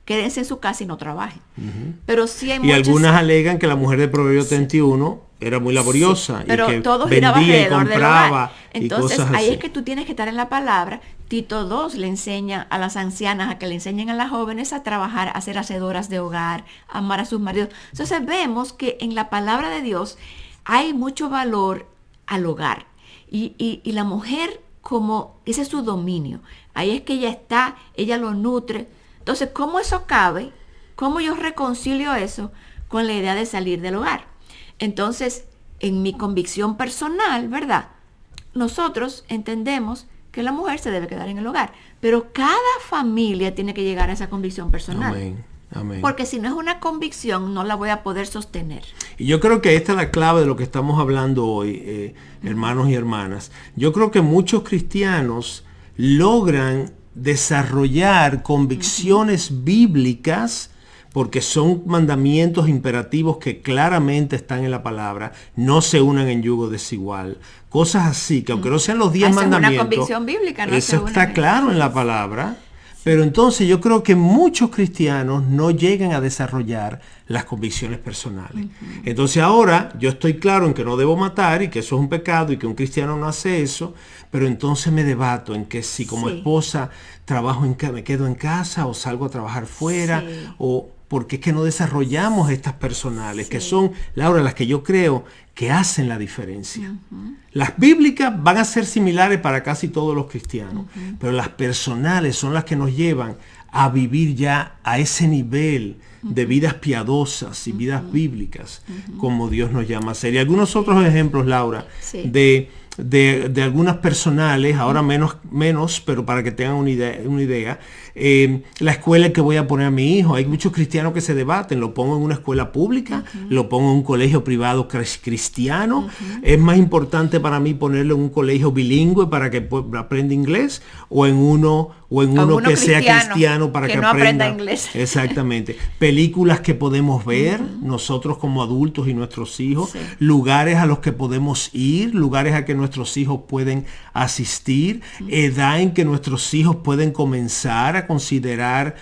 quédense en su casa y no trabajen. Pero sí hay muchas... algunas alegan que la mujer de Proverbio 31 era muy laboriosa. Pero y que todo giraba vendía y alrededor del compraba hogar. Entonces, y cosas ahí así. es que tú tienes que estar en la palabra. Tito 2 le enseña a las ancianas, a que le enseñen a las jóvenes a trabajar, a ser hacedoras de hogar, a amar a sus maridos. Entonces vemos que en la palabra de Dios hay mucho valor al hogar. Y la mujer, como ese es su dominio. Ahí es que ella está, ella lo nutre. Entonces, ¿cómo eso cabe? ¿Cómo yo reconcilio eso con la idea de salir del hogar? Entonces, en mi convicción personal, ¿verdad? Nosotros entendemos que la mujer se debe quedar en el hogar, pero cada familia tiene que llegar a esa convicción personal. Amén. Amén. Porque si no es una convicción, no la voy a poder sostener. Y yo creo que esta es la clave de lo que estamos hablando hoy, hermanos y hermanas. Yo creo que muchos cristianos logran desarrollar convicciones bíblicas porque son mandamientos imperativos que claramente están en la palabra. No se unan en yugo desigual. Cosas así, que aunque no sean los 10 mandamientos, una convicción bíblica, no eso está claro en la palabra. Pero entonces yo creo que muchos cristianos no llegan a desarrollar las convicciones personales. Entonces ahora yo estoy claro en que no debo matar y que eso es un pecado y que un cristiano no hace eso, pero entonces me debato en que si como esposa trabajo me quedo en casa o salgo a trabajar fuera o porque es que no desarrollamos estas personales, que son, Laura, las que yo creo que hacen la diferencia. Las bíblicas van a ser similares para casi todos los cristianos, pero las personales son las que nos llevan a vivir ya a ese nivel de vidas piadosas y vidas bíblicas, como Dios nos llama a hacer. Y algunos otros ejemplos, Laura, de algunas personales, ahora menos, pero para que tengan una idea, la escuela que voy a poner a mi hijo. Hay muchos cristianos que se debaten, lo pongo en una escuela pública, lo pongo en un colegio privado cristiano, es más importante para mí ponerlo en un colegio bilingüe para que aprenda inglés, o en uno que sea cristiano para que no aprenda inglés. Exactamente. Películas que podemos ver nosotros como adultos y nuestros hijos, lugares a los que podemos ir, lugares a que nuestros hijos pueden asistir, edad en que nuestros hijos pueden comenzar a considerar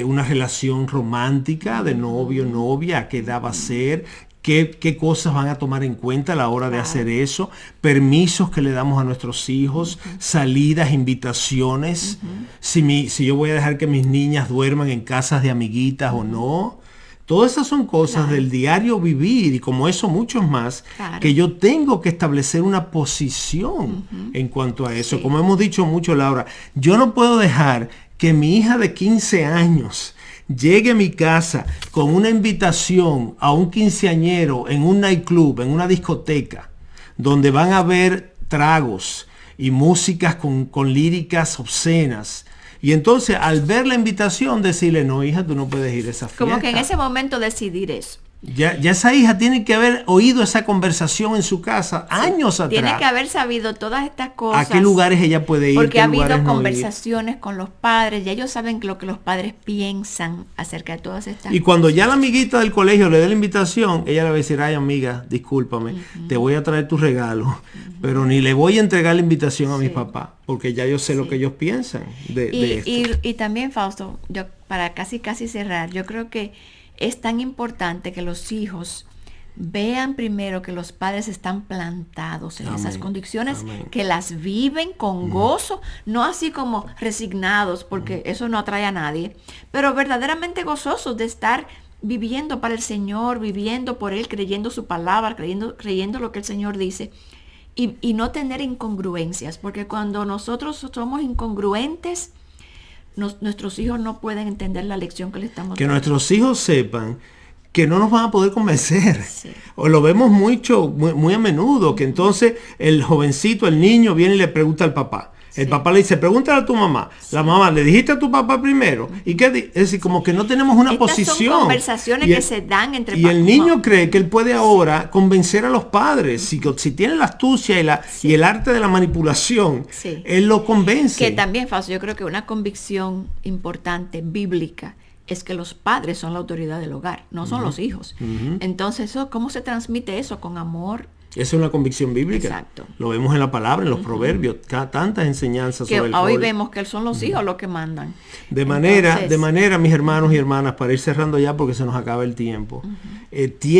una relación romántica de novio, novia, a qué edad va a ser, qué cosas van a tomar en cuenta a la hora de hacer eso, permisos que le damos a nuestros hijos, salidas, invitaciones, si yo voy a dejar que mis niñas duerman en casas de amiguitas o no. Todas esas son cosas del diario vivir, y como eso muchos más, que yo tengo que establecer una posición en cuanto a eso. Como hemos dicho mucho, Laura, yo no puedo dejar que mi hija de 15 años llegue a mi casa con una invitación a un quinceañero en un nightclub, en una discoteca, donde van a haber tragos y músicas con líricas obscenas. Y entonces, al ver la invitación, decirle, no, hija, tú no puedes ir a esa fiesta. Como que en ese momento decidir eso. Ya esa hija tiene que haber oído esa conversación en su casa años atrás. Tiene que haber sabido todas estas cosas. ¿A qué lugares ella puede ir? Porque ha habido no conversaciones con los padres, y ellos saben lo que los padres piensan acerca de todas estas cosas. Y cuando ya la amiguita del colegio le dé la invitación, ella le va a decir, ay amiga, discúlpame, te voy a traer tu regalo, pero ni le voy a entregar la invitación a mi papá, porque ya yo sé lo que ellos piensan de esto. Y también, Fausto, yo para casi cerrar, yo creo que es tan importante que los hijos vean primero que los padres están plantados en esas condiciones, que las viven con gozo, no así como resignados, porque eso no atrae a nadie, pero verdaderamente gozosos de estar viviendo para el Señor, viviendo por Él, creyendo su palabra, creyendo lo que el Señor dice, y no tener incongruencias, porque cuando nosotros somos incongruentes, nuestros hijos no pueden entender la lección que le estamos dando. Que nuestros hijos sepan que no nos van a poder convencer. O lo vemos muy a menudo, que entonces el jovencito, el niño, viene y le pregunta al papá. El papá le dice, pregúntale a tu mamá. La mamá, ¿le dijiste a tu papá primero? ¿Y qué? Es decir, como que no tenemos una posición. Son conversaciones que se dan entre papás. Y el niño cree que él puede ahora convencer a los padres. Si tiene la astucia y el arte de la manipulación, él lo convence. Que también, Fausto, yo creo que una convicción importante, bíblica, es que los padres son la autoridad del hogar, no son los hijos. Entonces, ¿cómo se transmite eso? Con amor. Esa es una convicción bíblica. Exacto. Lo vemos en la palabra, en los proverbios, tantas enseñanzas que sobre el hoy rol. vemos que son los hijos los que mandan. De manera, mis hermanos y hermanas, para ir cerrando ya porque se nos acaba el tiempo,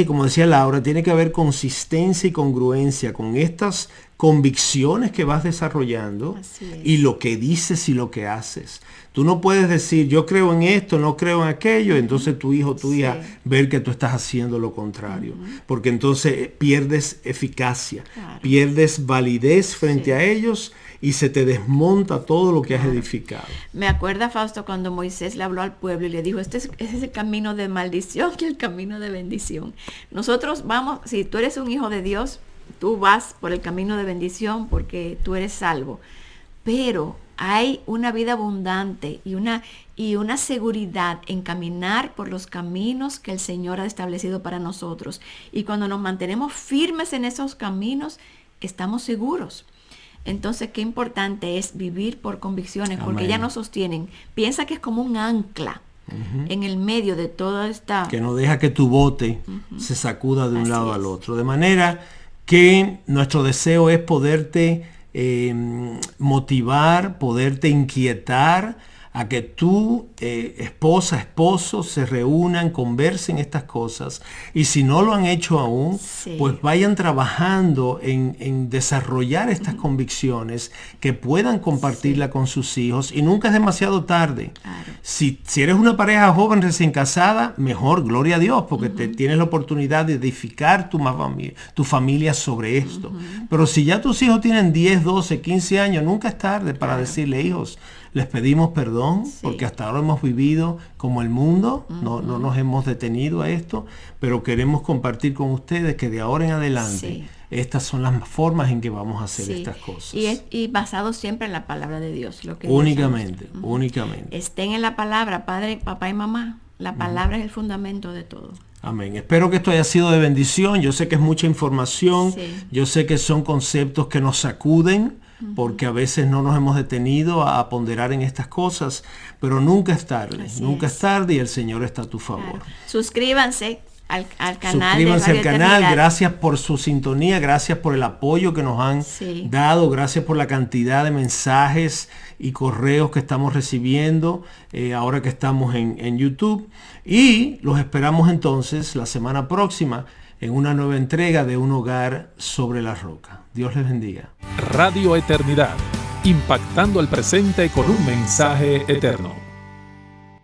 como decía Laura, tiene que haber consistencia y congruencia con estas convicciones que vas desarrollando y lo que dices y lo que haces. Tú no puedes decir, yo creo en esto, no creo en aquello, entonces tu hijo, tu hija, ver que tú estás haciendo lo contrario. Porque entonces pierdes eficacia, pierdes validez frente a ellos y se te desmonta todo lo que has edificado. Me acuerda, Fausto, cuando Moisés le habló al pueblo y le dijo, ese es el camino de maldición y el camino de bendición. Nosotros vamos, si tú eres un hijo de Dios, tú vas por el camino de bendición porque tú eres salvo. Pero hay una vida abundante y una seguridad en caminar por los caminos que el Señor ha establecido para nosotros. Y cuando nos mantenemos firmes en esos caminos, estamos seguros. Entonces, qué importante es vivir por convicciones, porque ellas nos sostienen. Piensa que es como un ancla en el medio de toda esta... Que no deja que tu bote se sacuda de un lado al otro. De manera que nuestro deseo es poderte motivar, poderte inquietar a que tu esposa, esposo se reúnan, conversen estas cosas, y si no lo han hecho aún, Sí. pues vayan trabajando en desarrollar estas convicciones, que puedan compartirla con sus hijos, y nunca es demasiado tarde. Claro. Si eres una pareja joven recién casada, mejor, gloria a Dios, porque tienes la oportunidad de edificar tu familia sobre esto. Pero si ya tus hijos tienen 10, 12, 15 años, nunca es tarde para decirle: hijos, les pedimos perdón, porque hasta ahora hemos vivido como el mundo, no nos hemos detenido a esto, pero queremos compartir con ustedes que de ahora en adelante estas son las formas en que vamos a hacer estas cosas. Y basado siempre en la palabra de Dios. Lo que Únicamente, Dios únicamente. estén en la palabra, padre, papá y mamá. La palabra es el fundamento de todo. Amén. Espero que esto haya sido de bendición. Yo sé que es mucha información. Sí. Yo sé que son conceptos que nos sacuden, porque a veces no nos hemos detenido a ponderar en estas cosas, pero nunca es tarde. Así Nunca es tarde, y el Señor está a tu favor. Claro. Suscríbanse al canal. Suscríbanse de al Radio canal. Eternidad. Gracias por su sintonía, gracias por el apoyo que nos han dado, gracias por la cantidad de mensajes y correos que estamos recibiendo ahora que estamos en YouTube, y los esperamos entonces la semana próxima en una nueva entrega de Un Hogar sobre la Roca. Dios les bendiga. Radio Eternidad, impactando el presente con un mensaje eterno.